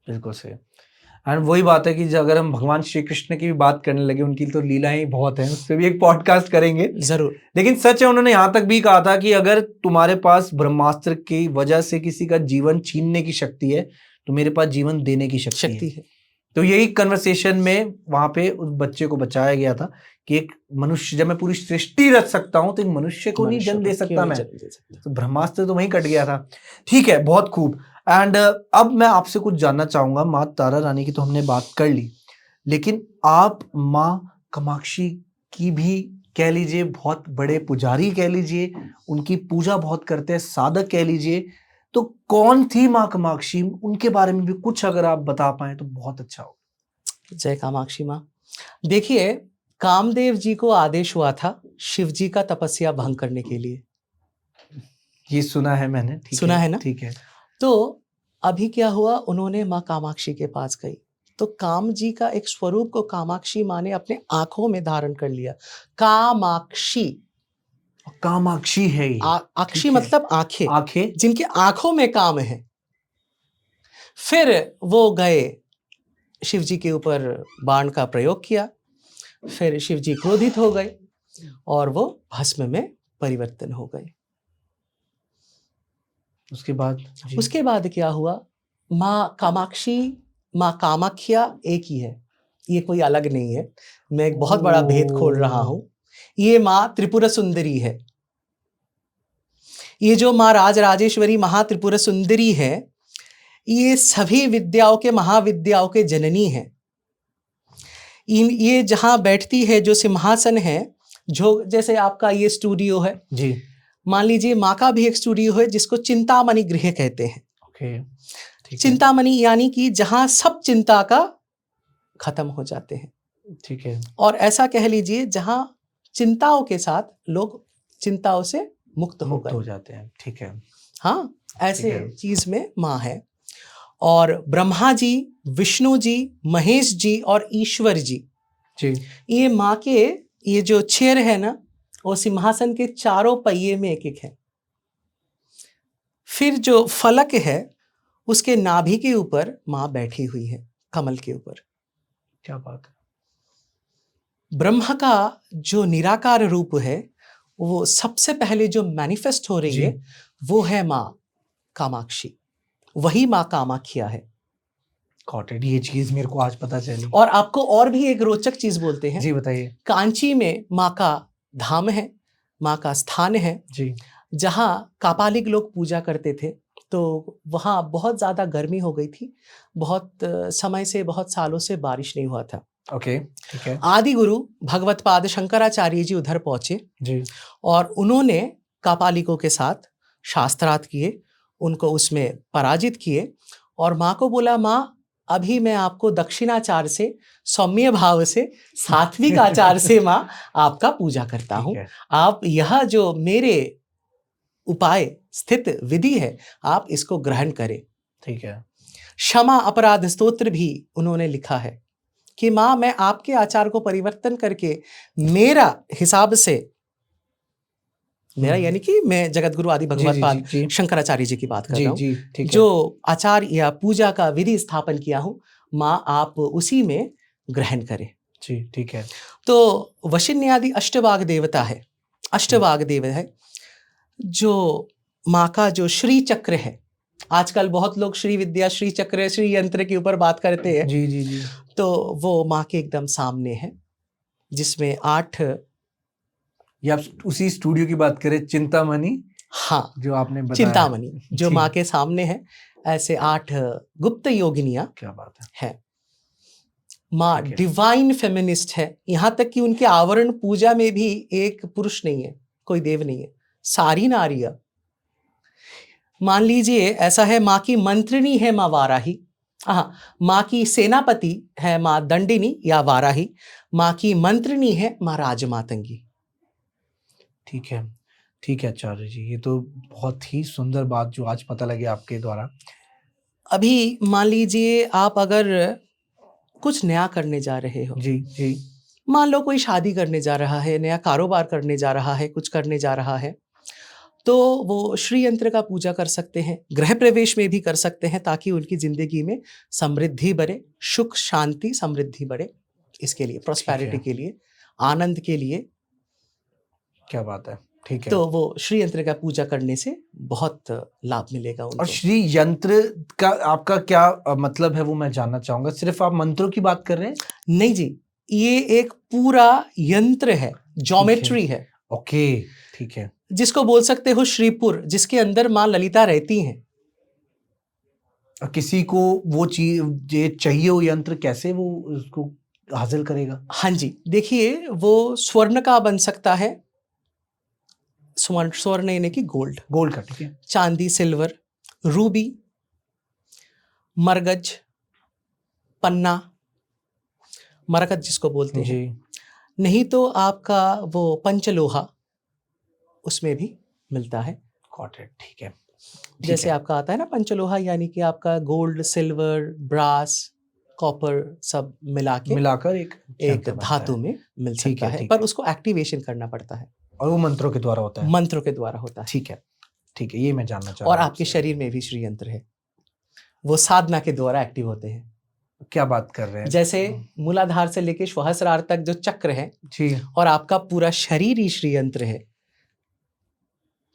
A: बिल्कुल सही। एंड वही बात है कि अगर हम भगवान श्री कृष्ण की भी बात करने लगे, उनकी तो लीलाएं बहुत हैं, उस पर भी एक पॉडकास्ट करेंगे
B: जरूर।
A: लेकिन सच है, उन्होंने यहाँ तक भी कहा था कि अगर तुम्हारे पास ब्रह्मास्त्र की वजह से किसी का जीवन छीनने की शक्ति है तो मेरे पास जीवन देने की शक्ति है। तो यही कन्वर्सेशन में वहां पे उस बच्चे को बचाया गया था कि एक मनुष्य, जब मैं पूरी सृष्टि रच सकता हूं तो एक मनुष्य को नहीं जन्म दे सकता मैं, तो ब्रह्मास्त्र तो वहीं कट गया था। ठीक है, बहुत खूब। एंड अब मैं आपसे कुछ जानना चाहूंगा। माँ तारा रानी की तो हमने बात कर ली, लेकिन आप माँ कामाक्षी की भी कह लीजिए बहुत बड़े पुजारी कह लीजिए, उनकी पूजा बहुत करते हैं, साधक कह लीजिए, तो कौन थी माँ कामाक्षी? उनके बारे में भी कुछ अगर आप बता पाए तो बहुत अच्छा हो।
B: जय कामाक्षी माँ। देखिए, कामदेव जी को आदेश हुआ था शिव जी का तपस्या भंग करने के लिए।
A: ये सुना है मैंने।
B: सुना है ना?
A: ठीक है।
B: तो अभी क्या हुआ, उन्होंने माँ कामाक्षी के पास गई तो काम जी का एक स्वरूप को कामाक्षी माँ ने अपने आंखों में धारण कर लिया। कामाक्षी,
A: कामाक्षी है ये।
B: अक्षी मतलब आंखें,
A: आंखें,
B: जिनके आंखों में काम है। फिर वो गए, शिव जी के ऊपर बाण का प्रयोग किया, फिर शिव जी क्रोधित हो गए और वो भस्म में परिवर्तन हो गए। उसके बाद क्या हुआ, माँ कामाक्षी, माँ कामाख्या एक ही है, ये कोई अलग नहीं है। मैं एक बहुत बड़ा भेद खोल रहा हूं। ये माँ त्रिपुरा सुंदरी है। ये जो माँ राजराजेश्वरी महा त्रिपुरा सुंदरी है, ये सभी विद्याओं के, महाविद्याओं के जननी है। ये जहां बैठती है, जो सिंहासन है, जो जैसे आपका ये स्टूडियो है
A: जी,
B: मान लीजिए माँ का भी एक स्टूडियो है जिसको चिंतामणि गृह कहते हैं।
A: ओके,
B: चिंतामणि यानी कि जहां सब चिंता का खत्म हो जाते हैं।
A: ठीक है।
B: और ऐसा कह लीजिए जहां चिंताओं के साथ लोग चिंताओं से मुक्त हो
A: जाते हैं। ठीक है।
B: हाँ, ऐसे चीज में माँ है। और ब्रह्मा जी, विष्णु जी, महेश जी और ईश्वर जी, ये माँ के ये जो चेयर है ना, वो सिंहासन के चारों पहिए में एक एक है। फिर जो फलक है उसके नाभि के ऊपर माँ बैठी हुई है, कमल के ऊपर।
A: क्या बात है।
B: ब्रह्म का जो निराकार रूप है, वो सबसे पहले जो मैनिफेस्ट हो रही है वो है माँ कामाक्षी, वही माँ कामाख्या है।
A: ये चीज मेरे को आज पता चली।
B: और आपको और भी एक रोचक चीज बोलते हैं।
A: जी बताइए।
B: कांची में माँ का धाम है, माँ का स्थान है जी, जहाँ कापालिक लोग पूजा करते थे। तो वहाँ बहुत ज़्यादा गर्मी हो गई थी, बहुत समय से, बहुत सालों से बारिश नहीं हुआ था।
A: ओके, ठीक है।
B: आदि गुरु भगवत पाद शंकराचार्य जी उधर पहुंचे
A: जी।
B: और उन्होंने कापालिकों के साथ शास्त्रार्थ किए, उनको उसमें पराजित किए और माँ को बोला, माँ अभी मैं आपको दक्षिणाचार से, सौम्य भाव से, सात्विक आचार से माँ आपका पूजा करता हूँ। आप यह जो मेरे उपाय स्थित विधि है, आप इसको ग्रहण करें।
A: ठीक है।
B: क्षमा अपराध स्तोत्र भी उन्होंने लिखा है कि माँ मैं आपके आचार को परिवर्तन करके मेरा हिसाब से, मेरा यानी कि मैं जगत गुरु आदि भगवत पाद शंकराचार्य जी की बात कर रहा हूँ, जो आचार या पूजा का विधि स्थापन किया हूँ, माँ आप उसी में ग्रहण करें।
A: जी, ठीक है।
B: तो वशिन्यादि अष्टवाग देवता है, अष्टवाग देव है, जो माँ का जो श्री चक्र है, आजकल बहुत लोग श्री विद्या, श्री चक्र, श्री यंत्र के ऊपर बात करते हैं।
A: जी जी जी।
B: तो वो माँ के एकदम सामने है, जिसमें 8,
A: या आप उसी स्टूडियो की बात करें, चिंतामणि,
B: हाँ
A: जो आपने बताया,
B: चिंतामणि जो माँ के सामने है, ऐसे 8 गुप्त योगिनियां,
A: क्या बात
B: है। माँ डिवाइन फेमिनिस्ट है, यहाँ तक कि उनके आवरण पूजा में भी एक पुरुष नहीं है, कोई देव नहीं है, सारी नारियां। मान लीजिए ऐसा है, माँ की मंत्रिणी है माँ वाराही, हाँ, माँ की सेनापति है माँ दंडिनी या वाराही, माँ की मंत्रिणी है माँ राजमातंगी।
A: ठीक है, ठीक है आचार्य जी, ये तो बहुत ही सुंदर बात जो आज पता लगी आपके द्वारा।
B: अभी मान लीजिए आप अगर कुछ नया करने जा रहे हो,
A: जी जी,
B: मान लो कोई शादी करने जा रहा है, नया कारोबार करने जा रहा है, कुछ करने जा रहा है, तो वो श्री यंत्र का पूजा कर सकते हैं, गृह प्रवेश में भी कर सकते हैं, ताकि उनकी जिंदगी में समृद्धि बढ़े, सुख शांति समृद्धि बढ़े, इसके लिए प्रॉस्पेरिटी के लिए, आनंद के लिए।
A: क्या बात है, ठीक है।
B: तो वो श्री यंत्र का पूजा करने से बहुत लाभ मिलेगा उनको।
A: और श्री यंत्र का आपका क्या मतलब है, वो मैं जानना चाहूंगा। सिर्फ आप मंत्रों की बात कर रहे हैं?
B: नहीं जी, ये एक पूरा यंत्र है, ज्योमेट्री है।
A: ओके, ठीक है।
B: जिसको बोल सकते हो श्रीपुर, जिसके अंदर माँ ललिता रहती हैं।
A: और किसी को वो चीज ये चाहिए, वो यंत्र कैसे वो उसको हासिल करेगा?
B: हाँ जी, देखिए वो स्वर्ण का बन सकता है, स्वर्ण यानी कि गोल्ड,
A: गोल्ड का, ठीक है।
B: चांदी, सिल्वर, रूबी, मरगज, पन्ना, मरकत जिसको बोलते हैं, नहीं तो आपका वो पंचलोहा, उसमें भी मिलता है।
A: ठीक है।
B: जैसे आपका आता है ना पंचलोहा, यानी कि आपका गोल्ड, सिल्वर, ब्रास, कॉपर सब मिलाकर एक धातु में मिल सकता है, पर उसको एक्टिवेशन करना पड़ता है,
A: और वो मंत्रों के द्वारा होता है।
B: मंत्रों के द्वारा होता है।
A: ठीक है, ठीक है, ये मैं जानना चाह रहा हूँ।
B: और आपके शरीर में भी श्री यंत्र है, वो साधना के द्वारा एक्टिव होते हैं।
A: क्या बात कर रहे हैं?
B: जैसे मूलाधार से लेके सहस्रार तक जो चक्र है
A: जी,
B: और आपका पूरा शरीर ही श्री यंत्र है,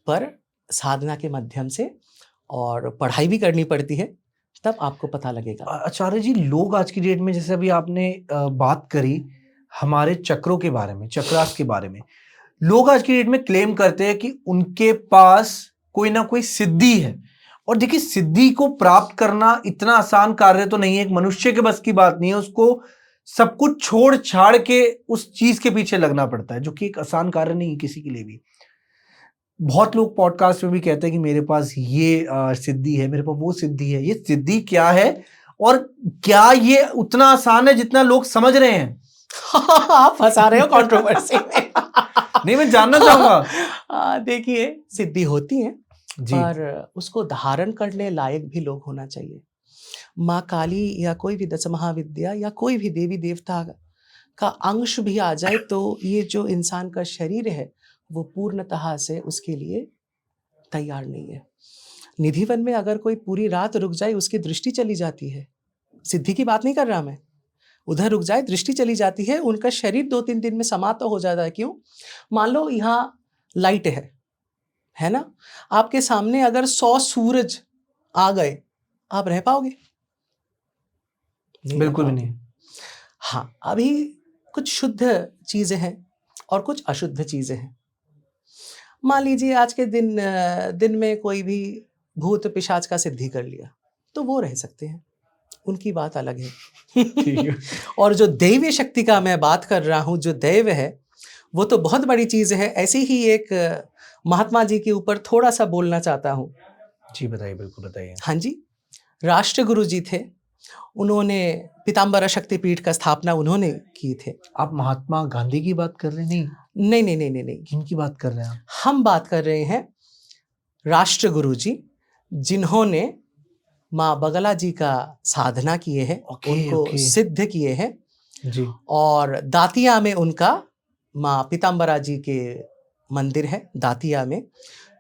B: पर साधना के माध्यम से और पढ़ाई भी करनी पड़ती है, तब आपको पता लगेगा।
A: आचार्य जी, लोग आज की डेट में, जैसे अभी आपने बात करी हमारे चक्रों के बारे में, चक्रास के बारे में, लोग आज की डेट में क्लेम करते हैं कि उनके पास कोई ना कोई सिद्धि है। और देखिए, सिद्धि को प्राप्त करना इतना आसान कार्य तो नहीं है, एक मनुष्य के बस की बात नहीं है, उसको सब कुछ छोड़ छाड़ के उस चीज के पीछे लगना पड़ता है, जो कि एक आसान कार्य नहीं है किसी के लिए भी। बहुत लोग पॉडकास्ट में भी कहते हैं कि मेरे पास ये सिद्धि है, मेरे पास वो सिद्धि है। ये सिद्धि क्या है और क्या ये उतना आसान है जितना लोग समझ रहे हैं?
B: आप फंसा रहे हो कंट्रोवर्सी में।
A: नहीं, मैं जानना चाहूंगा।
B: देखिए, सिद्धि होती है, पर उसको धारण करने लायक भी लोग होना चाहिए। माँ काली या कोई भी दश महाविद्या या कोई भी देवी देवता का अंश भी आ जाए, तो ये जो इंसान का शरीर है वो पूर्णतः से उसके लिए तैयार नहीं है। निधिवन में अगर कोई पूरी रात रुक जाए, उसकी दृष्टि चली जाती है। सिद्धि की बात नहीं कर रहा मैं, उधर रुक जाए, दृष्टि चली जाती है, उनका शरीर 2-3 दिन में समाप्त हो जाता है। क्यों? मान लो यहाँ लाइट है ना, आपके सामने अगर 100 सूरज आ गए, आप रह पाओगे?
A: बिल्कुल भी नहीं।
B: हाँ, अभी कुछ शुद्ध चीजें हैं और कुछ अशुद्ध चीजें हैं। मान लीजिए आज के दिन में कोई भी भूत पिशाच का सिद्धि कर लिया, तो वो रह सकते हैं, उनकी बात अलग है। और जो दैवीय शक्ति का मैं बात कर रहा हूँ, जो दैव है वो तो बहुत बड़ी चीज है। ऐसे ही एक महात्मा जी के ऊपर थोड़ा सा बोलना चाहता हूँ।
A: जी बताइए, बिल्कुल बताइए।
B: हाँ जी, राष्ट्रगुरु जी थे, उन्होंने पीताम्बरा शक्तिपीठ का स्थापना उन्होंने की थे।
A: आप महात्मा गांधी की बात कर रहे हैं?
B: नहीं नहीं नहीं नहीं नहीं,
A: किनकी बात कर रहे हैं आप?
B: हम बात कर रहे हैं राष्ट्रगुरु जी, जिन्होंने माँ बगला जी का साधना किए हैं, उनको सिद्ध किए हैं
A: जी।
B: और दातिया में उनका माँ पीताम्बरा जी के मंदिर है। दातिया में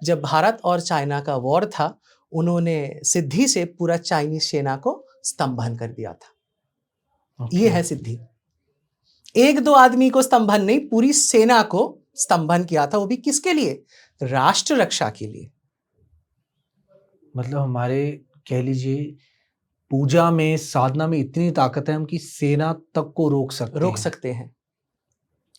B: जब भारत और चाइना का वॉर था, उन्होंने सिद्धि से पूरा चाइनीज सेना को स्तंभन कर दिया था। ये है सिद्धि। एक दो आदमी को स्तंभन नहीं, पूरी सेना को स्तंभन किया था। वो भी किसके लिए? राष्ट्र रक्षा के लिए।
A: मतलब हमारे कह लीजिए पूजा में, साधना में इतनी ताकत है हम कि सेना तक को रोक सकते हैं।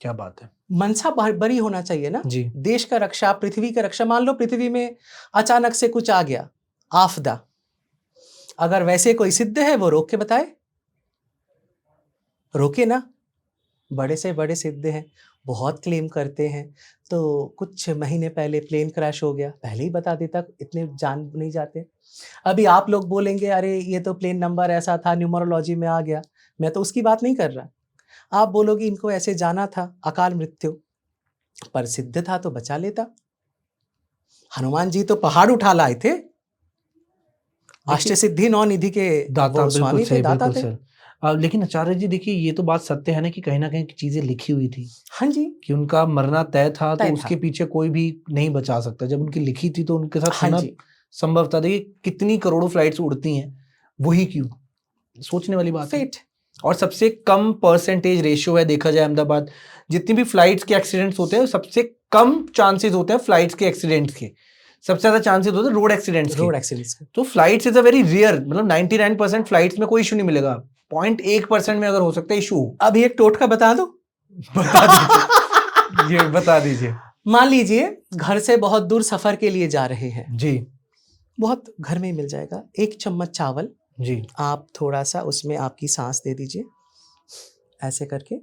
A: क्या बात है।
B: मनसा बड़ी होना चाहिए ना
A: जी।
B: देश का रक्षा, पृथ्वी का रक्षा। मान लो पृथ्वी में अचानक से कुछ आ गया, आपदा, अगर वैसे कोई सिद्ध है वो रोक के बताए, रोके ना। बड़े से बड़े सिद्ध हैं, बहुत क्लेम करते हैं। तो कुछ महीने पहले प्लेन क्रैश हो गया, पहले ही बता देता, इतने जान नहीं जाते। अभी आप लोग बोलेंगे अरे ये तो प्लेन नंबर ऐसा था, न्यूमरोलॉजी में आ गया। मैं तो उसकी बात नहीं कर रहा। आप बोलोगे इनको ऐसे जाना था, अकाल मृत्यु, पर सिद्ध था तो बचा लेता। हनुमान जी तो पहाड़ उठा लाए थे, अष्ट सिद्धि 9 निधि के
A: दाता,
B: स्वामी थे, दाता थे।
A: लेकिन आचार्य जी देखिए, ये तो बात सत्य है ना कि कहीं ना कहीं चीजें लिखी हुई थी।
B: हाँ जी,
A: कि उनका मरना तय था, तो उसके पीछे कोई भी नहीं बचा सकता। जब उनकी लिखी थी तो उनके साथ होना संभव था। देखिए कितनी करोड़ों फ्लाइट्स उड़ती हैं, वही क्यों, सोचने वाली बात है। और सबसे कम परसेंटेज रेशियो है, देखा जाए अहमदाबाद जितनी भी फ्लाइट्स के एक्सीडेंट्स होते हैं, सबसे कम चांसेस होते हैं फ्लाइट्स के एक्सीडेंट्स के। सबसे ज्यादा चांसेस होते हैं रोड एक्सीडेंट्स के। तो flights is a very rare, मतलब 99% फ्लाइट्स में कोई इशू नहीं मिलेगा, 0.1% में अगर हो सकता है इशू।
B: अभी एक टोटका बता दो।
A: बता दीजिए। ये बता दीजिए।
B: मान लीजिए घर से बहुत दूर सफर के लिए जा रहे हैं
A: जी,
B: बहुत घर में ही मिल जाएगा, 1 चम्मच चावल
A: जी,
B: आप थोड़ा सा उसमें आपकी सांस दे दीजिए, ऐसे करके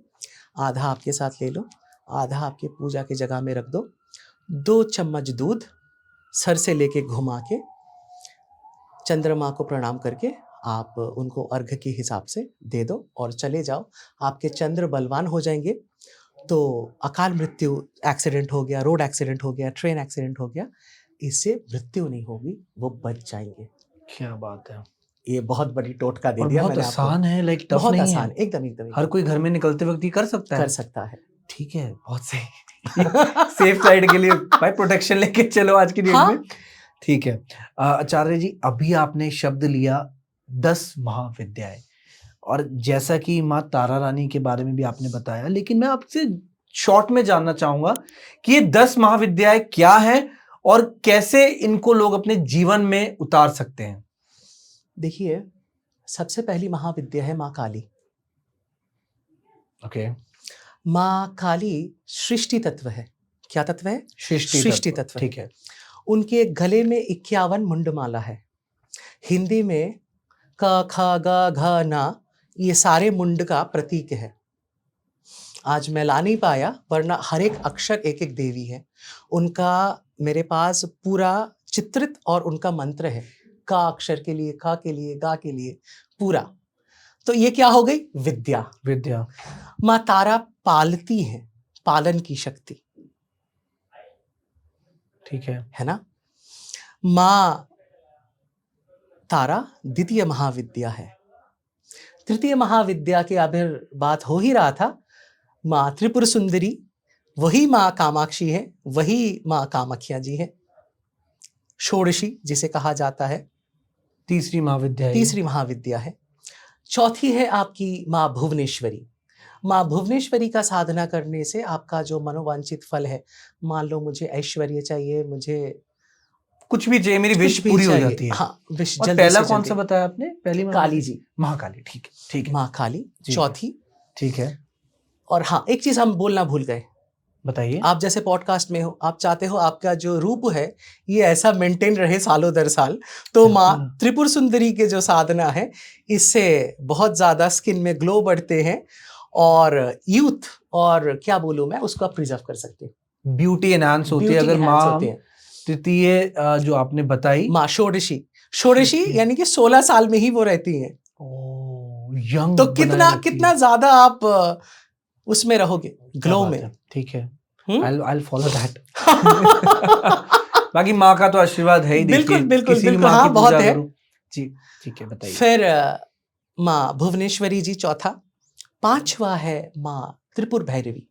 B: आधा आपके साथ ले लो, आधा आपके पूजा की जगह में रख दो। 2 चम्मच दूध सर से लेके घुमा के चंद्रमा को प्रणाम करके आप उनको अर्घ के हिसाब से दे दो और चले जाओ। आपके चंद्र बलवान हो जाएंगे, तो अकाल मृत्यु, एक्सीडेंट हो गया, रोड एक्सीडेंट हो गया, ट्रेन एक्सीडेंट हो गया, इससे मृत्यु नहीं होगी, वो बच जाएंगे।
A: क्या बात है।
B: ये बहुत बड़ी टोटका दे दिया मैंने आपको।
A: बहुत आसान है, लाइक टफ
B: बहुत
A: नहीं
B: आसान,
A: है।
B: एकदम
A: हर कोई घर में निकलते वक्त ही कर सकता है।
B: ठीक
A: है, बहुत सही। सेफ साइड के लिए भाई प्रोटेक्शन लेके चलो आज की डेट में। ठीक है आचार्य जी, अभी आपने शब्द लिया 10 महाविद्याएं, और जैसा कि माँ तारा रानी के बारे में भी आपने बताया, लेकिन मैं आपसे शॉर्ट में जानना चाहूंगा कि ये 10 महाविद्याएं क्या है और कैसे इनको लोग अपने जीवन में उतार सकते हैं।
B: देखिए, सबसे पहली महाविद्या है माँ काली।
A: ओके।
B: माँ काली सृष्टि तत्व है। क्या तत्व है? सृष्टि तत्व।
A: ठीक है।
B: उनके गले में 51 मुंडमाला है। हिंदी में क ख ग घ न, ये सारे मुंड का प्रतीक है। आज मैं ला नहीं पाया, वरना हर एक अक्षर एक एक देवी है। उनका मेरे पास पूरा चित्रित और उनका मंत्र है, का अक्षर के लिए, ख के लिए, गा के लिए, पूरा। तो ये क्या हो गई? विद्या। माँ तारा पालती है, पालन की शक्ति,
A: ठीक है
B: ना। माँ तारा द्वितीय महाविद्या है। तृतीय महाविद्या के आविर्भात हो ही रहा था, माँ त्रिपुर सुंदरी, वही माँ कामाक्षी है, वही माँ कामाख्या जी है। षोडशी जिसे कहा जाता है, तीसरी महाविद्या है। चौथी है आपकी माँ भुवनेश्वरी। माँ भुवनेश्वरी का साधना करने से आपका जो मनोवांछित फल है, मान लो मुझे ऐश्वर्य चाहिए, मुझे
A: कुछ भी चाहिए, मेरी विश पूरी हो जाती है।
B: हाँ, विश
A: जल्दी। पहला कौन सा बताया आपने? पहली
B: काली जी,
A: महाकाली। ठीक है।
B: माँ काली चौथी।
A: ठीक है।
B: और हाँ, एक चीज हम बोलना भूल गए,
A: बताइए।
B: आप जैसे पॉडकास्ट में हो, आप चाहते हो आपका जो रूप है ये ऐसा मेंटेन रहे सालों दर साल, तो माँ त्रिपुर सुंदरी के जो साधना है इससे बहुत ज्यादा स्किन में ग्लो बढ़ते हैं और यूथ और क्या बोलूं मैं उसको आप प्रिजर्व कर सकते हैं,
A: ब्यूटी एनहांस होती है। अगर माँ तृतीय जो आपने बताई,
B: माँ षोडशी यानी कि 16 साल में ही वो रहती हैं।
A: यंग
B: तो कितना ज्यादा आप उसमें रहोगे, ग्लो में।
A: ठीक है, I'll follow that। बाकी माँ का तो आशीर्वाद है ही, देखिए
B: बिल्कुल
A: किसी भी माँ
B: हाँ,
A: की
B: बहुत
A: पूजा
B: है
A: करो जी। ठीक है, बताइए।
B: फिर माँ भुवनेश्वरी जी चौथा, पांचवा है माँ त्रिपुर भैरवी।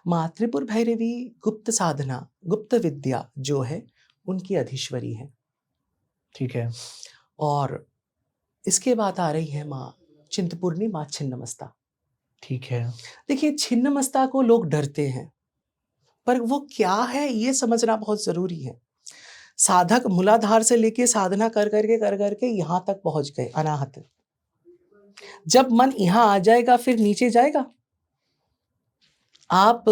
B: माँ त्रिपुर भैरवी गुप्त साधना, गुप्त विद्या जो है उनकी अधीश्वरी है।
A: ठीक है।
B: और इसके बाद आ रही है माँ चिंतपूर्णी, माँ छिन्नमस्ता।
A: ठीक है।
B: देखिए छिन्नमस्ता को लोग डरते हैं, पर वो क्या है ये समझना बहुत जरूरी है। साधक मूलाधार से लेके साधना कर करके यहां तक पहुंच गए अनाहत। जब मन यहां आ जाएगा फिर नीचे जाएगा। आप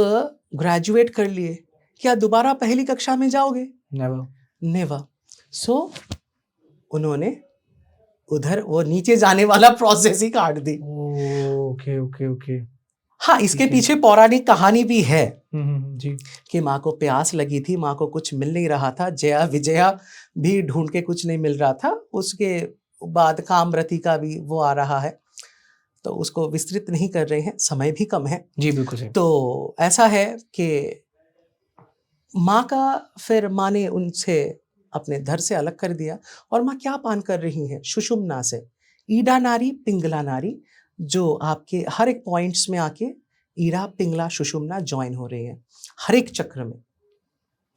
B: ग्रेजुएट कर लिए, क्या दोबारा पहली कक्षा में जाओगे? नेवर। सो उन्होंने उधर वो नीचे जाने वाला प्रोसेस ही काट दी।
A: ओके।
B: हाँ, इसके पीछे पौराणिक कहानी भी है
A: जी,
B: कि माँ को प्यास लगी थी, माँ को कुछ मिल नहीं रहा था, जया विजया भी ढूंढ के कुछ नहीं मिल रहा था, उसके बाद कामरति का भी वो आ रहा है, तो उसको विस्तृत नहीं कर रहे हैं, समय भी कम है
A: जी बिल्कुल सही।
B: तो ऐसा है कि माँ का फिर माँ ने उनसे अपने धर से अलग कर दिया और माँ क्या पान कर रही हैं? सुषुम्ना से ईडा नारी पिंगला नारी, जो आपके हर एक पॉइंट्स में आके ईड़ा पिंगला सुषुम्ना ज्वाइन हो रहे हैं हर एक चक्र में।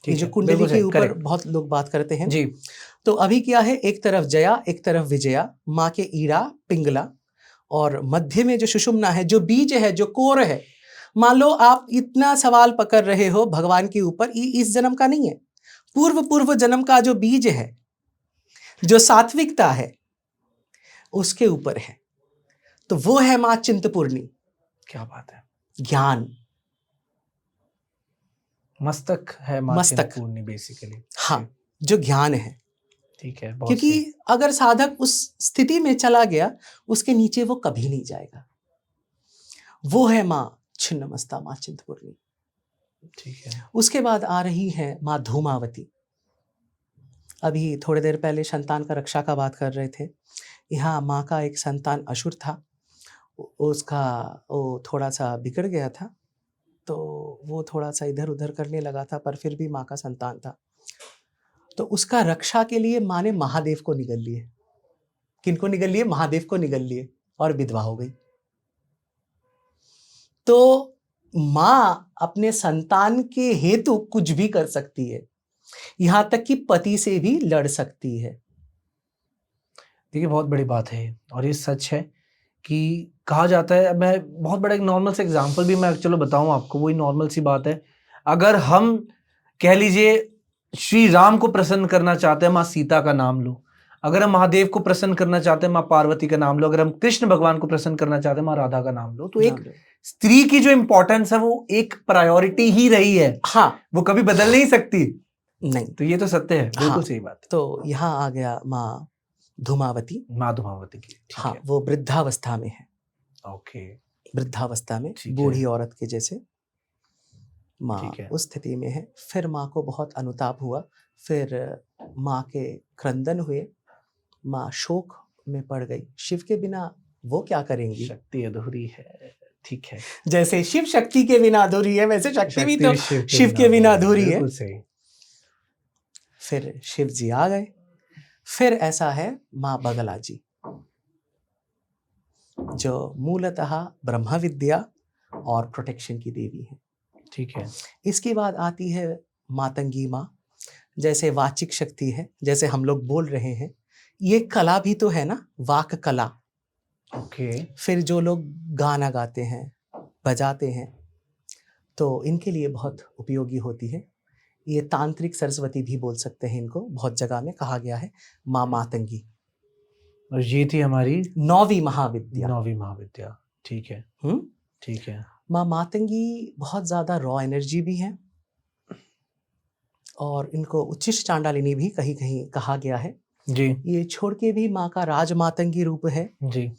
B: ये जो कुंडली के ऊपर बहुत लोग बात करते हैं
A: जी।
B: तो अभी क्या है, एक तरफ जया एक तरफ विजया, माँ के ईड़ा पिंगला और मध्य में जो सुषुम्ना है, जो बीज है, जो कोर है। मान लो आप इतना सवाल पकड़ रहे हो भगवान के ऊपर, इस जन्म का नहीं है, पूर्व जन्म का जो बीज है, जो सात्विकता है उसके ऊपर है, तो वो है माँ चिंतपूर्णी।
A: क्या बात है।
B: ज्ञान
A: मस्तक है माँ चिंतपूर्णी बेसिकली।
B: हाँ, जो ज्ञान है।
A: ठीक है,
B: क्योंकि अगर साधक उस स्थिति में चला गया उसके नीचे वो कभी नहीं जाएगा। वो है माँ छिन्नमस्ता, माँ चिंतपूर्णी।
A: ठीक है।
B: उसके बाद आ रही है माँ धूमावती। अभी थोड़ी देर पहले संतान का रक्षा का बात कर रहे थे। यहाँ माँ का एक संतान असुर था, उसका वो थोड़ा सा बिगड़ गया था, तो वो थोड़ा सा इधर उधर करने लगा था, पर फिर भी माँ का संतान था, तो उसका रक्षा के लिए माँ ने महादेव को निगल लिए। किनको निगल लिए? महादेव को निगल लिए और विधवा हो गई। तो माँ अपने संतान के हेतु कुछ भी कर सकती है, यहां तक कि पति से भी लड़ सकती है।
A: देखिए बहुत बड़ी बात है और ये सच है कि कहा जाता है, मैं बहुत बड़ा एक नॉर्मल से एग्जांपल भी मैं चलो बताऊं आपको, वही नॉर्मल सी बात है। अगर हम कह लीजिए श्री राम को प्रसन्न करना चाहते हैं, माँ सीता का नाम लो। अगर हम महादेव को प्रसन्न करना चाहते हैं, माँ पार्वती का नाम लो। अगर हम कृष्ण भगवान को प्रसन्न करना चाहते हैं, माँ राधा का नाम लो। तो एक स्त्री की जो इंपॉर्टेंस है वो एक प्रायोरिटी ही रही है।
B: हाँ,
A: वो कभी बदल नहीं सकती।
B: नहीं,
A: तो ये तो सत्य है, बिल्कुल सही बात है।
B: तो यहाँ आ गया माँ धूमावती।
A: माँ धूमावती की,
B: हाँ, वो वृद्धावस्था में है।
A: ओके,
B: वृद्धावस्था में बूढ़ी औरत के जैसे माँ उस स्थिति में है। फिर माँ को बहुत अनुताप हुआ, फिर माँ के क्रंदन हुए, माँ शोक में पड़ गई। शिव के बिना वो क्या करेंगी?
A: शक्ति अधूरी है। ठीक है,
B: जैसे शिव शक्ति के बिना अधूरी है, वैसे शक्ति भी तो शिव के बिना अधूरी है।
A: सही।
B: फिर शिव जी आ गए। फिर ऐसा है माँ बगला जी, जो मूलतः ब्रह्म विद्या और प्रोटेक्शन की देवी है।
A: ठीक है।
B: इसके बाद आती है मातंगी माँ, जैसे वाचिक शक्ति है, जैसे हम लोग बोल रहे हैं, ये कला भी तो है ना, वाक कला।
A: ओके।
B: फिर जो लोग गाना गाते हैं, बजाते हैं, तो इनके लिए बहुत उपयोगी होती है। ये तांत्रिक सरस्वती भी बोल सकते हैं इनको, बहुत जगह में कहा गया है माँ मातंगी।
A: और ये थी हमारी
B: 9वीं महाविद्या।
A: 9वीं महाविद्या। ठीक है।
B: हम्म,
A: ठीक है।
B: माँ मातंगी बहुत ज़्यादा रॉ एनर्जी भी हैं और इनको उच्छिष्ट चांडालिनी भी कहीं कहीं कहा गया है
A: जी
B: ये छोड़ के भी माँ का राज मातंगी रूप है।
A: जी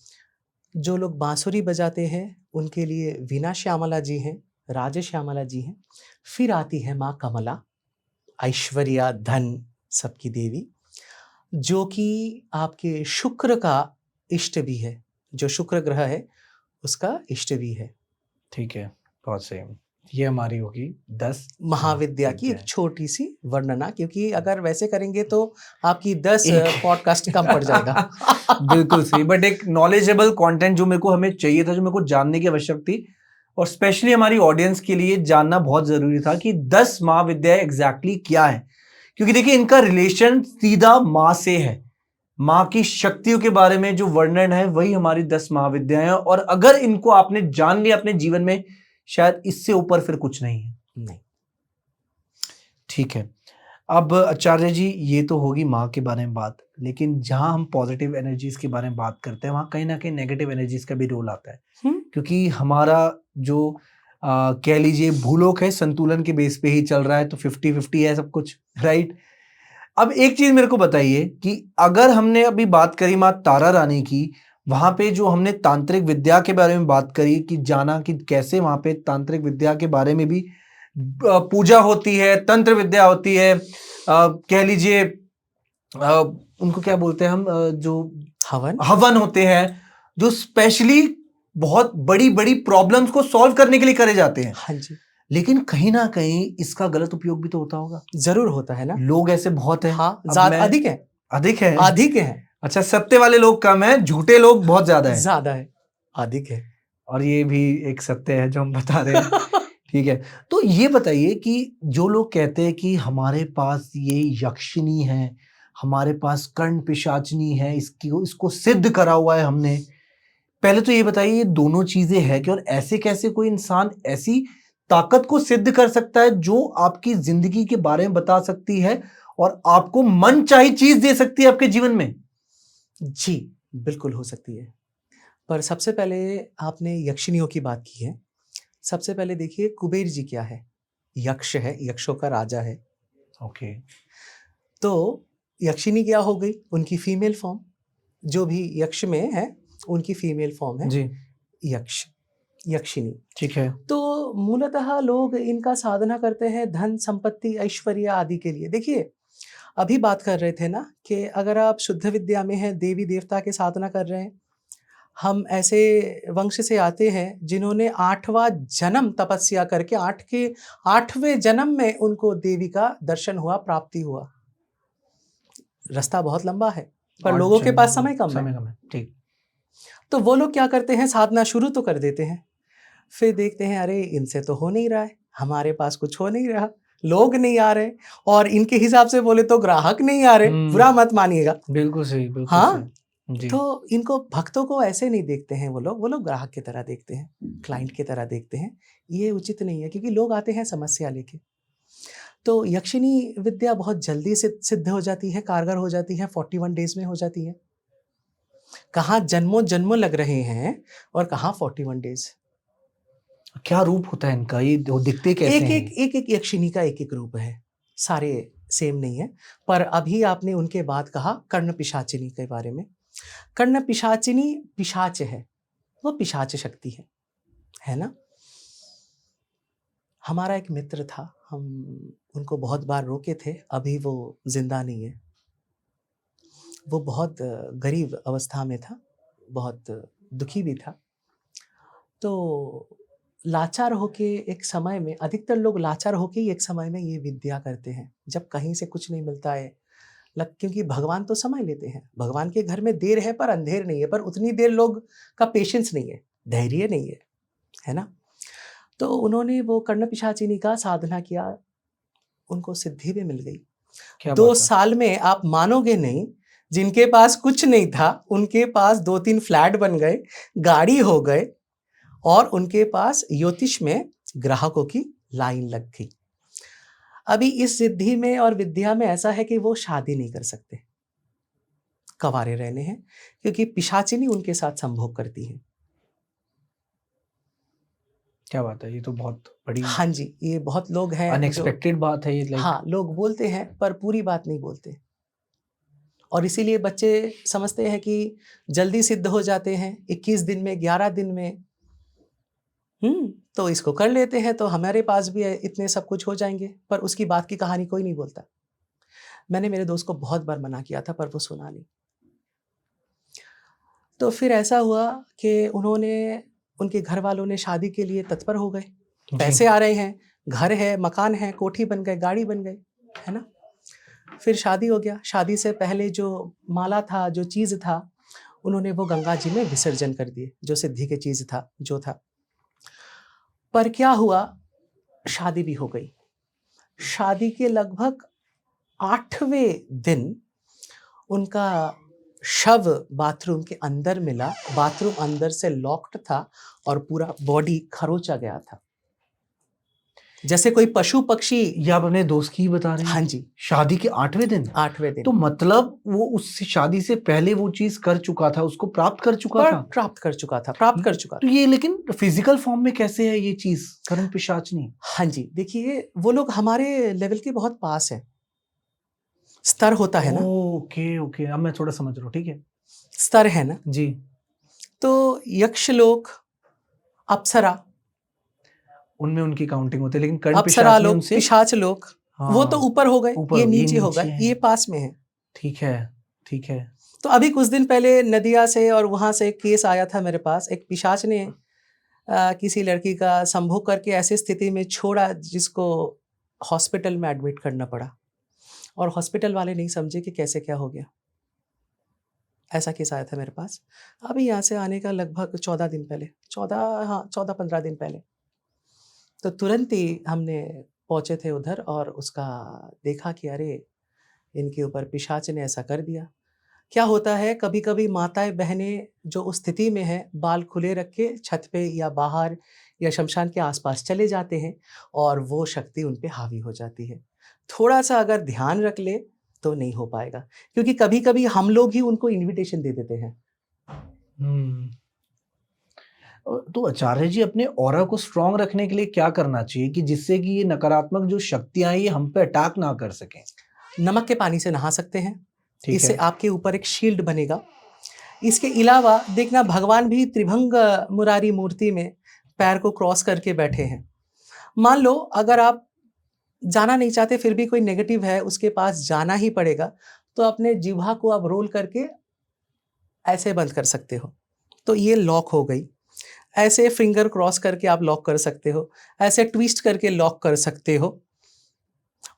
B: जो लोग बांसुरी बजाते हैं उनके लिए वीणा श्यामला जी हैं, राज श्यामला जी हैं। फिर आती है माँ कमला, ऐश्वर्या धन सबकी देवी, जो कि आपके शुक्र का इष्ट भी है, जो शुक्र ग्रह है उसका इष्ट भी है।
A: ठीक है, बहुत सही। ये हमारी होगी 10
B: महाविद्या की एक
A: महाविद्याएं।
B: छोटी सी वर्णना, क्योंकि अगर वैसे करेंगे तो आपकी 10
A: एक
B: पॉडकास्ट कम पड़ जाएगा।
A: बिल्कुल सही, बट एक नॉलेजेबल कंटेंट जो मेरे को हमें चाहिए था, जो मेरे को जानने की आवश्यक थी, और स्पेशली हमारी ऑडियंस के लिए जानना बहुत जरूरी था कि 10 महाविद्याएं एग्जैक्टली क्या है। क्योंकि देखिए इनका रिलेशन सीधा माँ से है। माँ की शक्तियों के बारे में जो वर्णन है वही हमारी 10 महाविद्याएं हैं, और अगर इनको आपने जान लिया अपने जीवन में, शायद इससे ऊपर फिर कुछ नहीं है।
B: नहीं।
A: ठीक है, अब आचार्य जी ये तो होगी माँ के बारे में बात, लेकिन जहां हम पॉजिटिव एनर्जीज के बारे में बात करते हैं वहां कहीं ना कहीं नेगेटिव एनर्जीज का भी रोल आता है। क्योंकि हमारा जो कह लीजिए भूलोक है, संतुलन के बेस पे ही चल रहा है, तो 50-50 है सब कुछ, राइट। अब एक चीज मेरे को बताइए कि अगर हमने अभी बात करी माँ तारा रानी की, वहां पे जो हमने तांत्रिक विद्या के बारे में बात करी कि जाना कि कैसे वहां पे तांत्रिक विद्या के बारे में भी पूजा होती है, तंत्र विद्या होती है, कह लीजिए उनको क्या बोलते हैं हम, जो हवन होते हैं, जो स्पेशली बहुत बड़ी बड़ी प्रॉब्लम्स को सॉल्व करने के लिए करे जाते हैं।
B: हाँ जी।
A: लेकिन कहीं ना कहीं इसका गलत उपयोग भी तो होता होगा।
B: जरूर होता है ना,
A: लोग ऐसे बहुत हैं।
B: हाँ, अधिक है, अधिक है।
A: अच्छा, सत्य वाले लोग कम है, झूठे लोग बहुत ज्यादा
B: है, अधिक है।
A: और ये भी एक सत्य है जो हम बता रहे हैं। ठीक है, तो ये बताइए कि जो लोग कहते हैं कि हमारे पास ये यक्षिणी है, हमारे पास कर्ण पिशाचिनी है, इसको सिद्ध करा हुआ है हमने, पहले तो ये बताइए ये दोनों चीजें है कि, और ऐसे कैसे कोई इंसान ऐसी ताकत को सिद्ध कर सकता है जो आपकी जिंदगी के बारे में बता सकती है और आपको मन चाही चीज दे सकती है आपके जीवन में?
B: जी बिल्कुल हो सकती है, पर सबसे पहले आपने यक्षिणियों की बात की है। सबसे पहले देखिए कुबेर जी क्या है, यक्ष है, यक्षों का राजा है।
A: ओके।
B: तो यक्षिणी क्या हो गई, उनकी फीमेल फॉर्म, जो भी यक्ष में है उनकी फीमेल फॉर्म है जी, यक्ष, यक्षिणी। ठीक है, तो मूलतः लोग इनका साधना करते हैं धन संपत्ति ऐश्वर्य आदि के लिए। देखिए अभी बात कर रहे थे ना कि अगर आप शुद्ध विद्या में हैं, देवी देवता के साधना कर रहे हैं, हम ऐसे वंश से आते हैं जिन्होंने 8वां जन्म तपस्या करके 8वें जन्म में उनको देवी का दर्शन हुआ, प्राप्ति हुआ। रास्ता बहुत लंबा है पर लोगों के पास समय कम है।
A: ठीक।
B: तो वो लोग क्या करते हैं, साधना शुरू तो कर देते हैं, फिर देखते हैं अरे इनसे तो हो नहीं रहा है, हमारे पास कुछ हो नहीं रहा, लोग नहीं आ रहे, और इनके हिसाब से बोले तो ग्राहक नहीं आ रहे। बुरा मत मानिएगा,
A: बिल्कुल सही, बिल्कुल
B: हाँ
A: सही। जी।
B: तो इनको भक्तों को ऐसे नहीं देखते हैं, वो लोग ग्राहक की तरह देखते हैं, क्लाइंट की तरह देखते हैं। ये उचित नहीं है, क्योंकि लोग आते हैं समस्या लेके। तो यक्षिणी विद्या बहुत जल्दी से सिद्ध हो जाती है, कारगर हो जाती है, 41 डेज में हो जाती है। कहाँ जन्मों जन्मों लग रहे हैं और कहाँ 41 डेज।
A: क्या रूप होता है इनका, ये दिखते कैसे हैं?
B: एक यक्षिणी का एक रूप है, सारे सेम नहीं है। पर अभी आपने उनके बाद कहा कर्ण पिशाचिनी के बारे में। कर्ण पिशाचिनी पिशाच है, वो पिशाच शक्ति है ना। हमारा एक मित्र था, हम उनको बहुत बार रोके थे, अभी वो जिंदा नहीं है। वो बहुत गरीब अवस्था में था, बहुत दुखी भी था। तो लाचार होके एक समय में, अधिकतर लोग लाचार होके ही एक समय में ये विद्या करते हैं जब कहीं से कुछ नहीं मिलता है। क्योंकि भगवान तो समय लेते हैं, भगवान के घर में देर है पर अंधेर नहीं है, पर उतनी देर लोग का पेशेंस नहीं है, धैर्य नहीं है ना। तो उन्होंने वो कर्ण पिशाचिनी का साधना किया, उनको सिद्धि भी मिल गई। 2 साल में आप मानोगे नहीं, जिनके पास कुछ नहीं था उनके पास 2-3 फ्लैट बन गए, गाड़ी हो गए, और उनके पास ज्योतिष में ग्राहकों की लाइन लग गई। अभी इस सिद्धि में और विद्या में ऐसा है कि वो शादी नहीं कर सकते, कवारे रहने हैं, क्योंकि पिशाचिनी उनके साथ संभोग करती है।
A: क्या बात है, ये तो बहुत बड़ी,
B: हाँ जी, ये बहुत लोग हैं
A: अनएक्सपेक्टेड बात है ये,
B: हाँ, लोग बोलते हैं पर पूरी बात नहीं बोलते, और इसीलिए बच्चे समझते हैं कि जल्दी सिद्ध हो जाते हैं 21 दिन में, 11 दिन में, तो इसको कर लेते हैं तो हमारे पास भी इतने सब कुछ हो जाएंगे, पर उसकी बात की कहानी कोई नहीं बोलता। मैंने मेरे दोस्त को बहुत बार मना किया था पर वो सुना नहीं। तो फिर ऐसा हुआ कि उनके घर वालों ने शादी के लिए तत्पर हो गए, पैसे आ रहे हैं, घर है, मकान है, कोठी बन गए, गाड़ी बन गई, है ना। फिर शादी हो गया। शादी से पहले जो माला था, जो चीज़ था, उन्होंने वो गंगा जी में विसर्जन कर दिए, जो सिद्धि की चीज़ था, जो था। पर क्या हुआ, शादी भी हो गई। शादी के लगभग 8वें दिन उनका शव बाथरूम के अंदर मिला। बाथरूम अंदर से लॉक्ड था और पूरा बॉडी खरोचा गया था, जैसे कोई पशु पक्षी।
A: ये आप अपने दोस्त की बता रहे हैं?
B: हाँ जी।
A: शादी के 8वें दिन?
B: 8वें दिन।
A: तो मतलब वो उस शादी से पहले वो चीज कर चुका था, उसको प्राप्त कर चुका था?
B: प्राप्त कर चुका था।
A: तो ये लेकिन फिजिकल फॉर्म में कैसे है ये चीज, करण पिशाचनी?
B: हाँ जी, देखिए वो लोग हमारे लेवल के बहुत पास है, स्तर होता है ना।
A: ओके, अब मैं थोड़ा समझ रहा हूँ, ठीक है,
B: स्तर है ना
A: जी।
B: तो यक्ष लोग, अप्सरा,
A: उनमें उनकी काउंटिंग होती है, लेकिन कर्ण
B: अप्सरा लोग,
A: उनसे,
B: पिशाच लोग,
A: हाँ,
B: वो तो ऊपर हो गए, ये नीचे हो गए,
A: है।
B: ये पास में है।
A: ठीक है।
B: तो अभी कुछ दिन पहले नदिया से और वहां से एक केस आया था मेरे पास। एक पिशाच ने किसी लड़की का संभोग करके ऐसी स्थिति में छोड़ा जिसको हॉस्पिटल में एडमिट करना पड़ा, और हॉस्पिटल वाले नहीं समझे कि कैसे क्या हो गया। ऐसा केस आया था मेरे पास अभी यहाँ से आने का लगभग 14 दिन पहले, 14-15 दिन पहले। तो तुरंत ही हमने पहुँचे थे उधर और उसका देखा कि अरे इनके ऊपर पिशाच ने ऐसा कर दिया। क्या होता है, कभी कभी माताएं बहनें जो उस स्थिति में है, बाल खुले रख के छत पे या बाहर या शमशान के आसपास चले जाते हैं और वो शक्ति उन पे हावी हो जाती है। थोड़ा सा अगर ध्यान रख ले तो नहीं हो पाएगा, क्योंकि कभी कभी हम लोग ही उनको इनविटेशन दे देते हैं।
A: तो आचार्य जी, अपने ऑरा को स्ट्रांग रखने के लिए क्या करना चाहिए कि जिससे कि ये नकारात्मक जो शक्तियां हैं ये हम पे अटैक ना कर सकें?
B: नमक के पानी से नहा सकते हैं, इससे आपके ऊपर एक शील्ड बनेगा। इसके अलावा देखना, भगवान भी त्रिभंग मुरारी मूर्ति में पैर को क्रॉस करके बैठे हैं। मान लो अगर आप जाना नहीं चाहते, फिर भी कोई नेगेटिव है उसके पास जाना ही पड़ेगा, तो अपने जिह्वा को आप रोल करके ऐसे बंद कर सकते हो, तो ये लॉक हो गई। ऐसे फिंगर क्रॉस करके आप लॉक कर सकते हो, ऐसे ट्विस्ट करके लॉक कर सकते हो।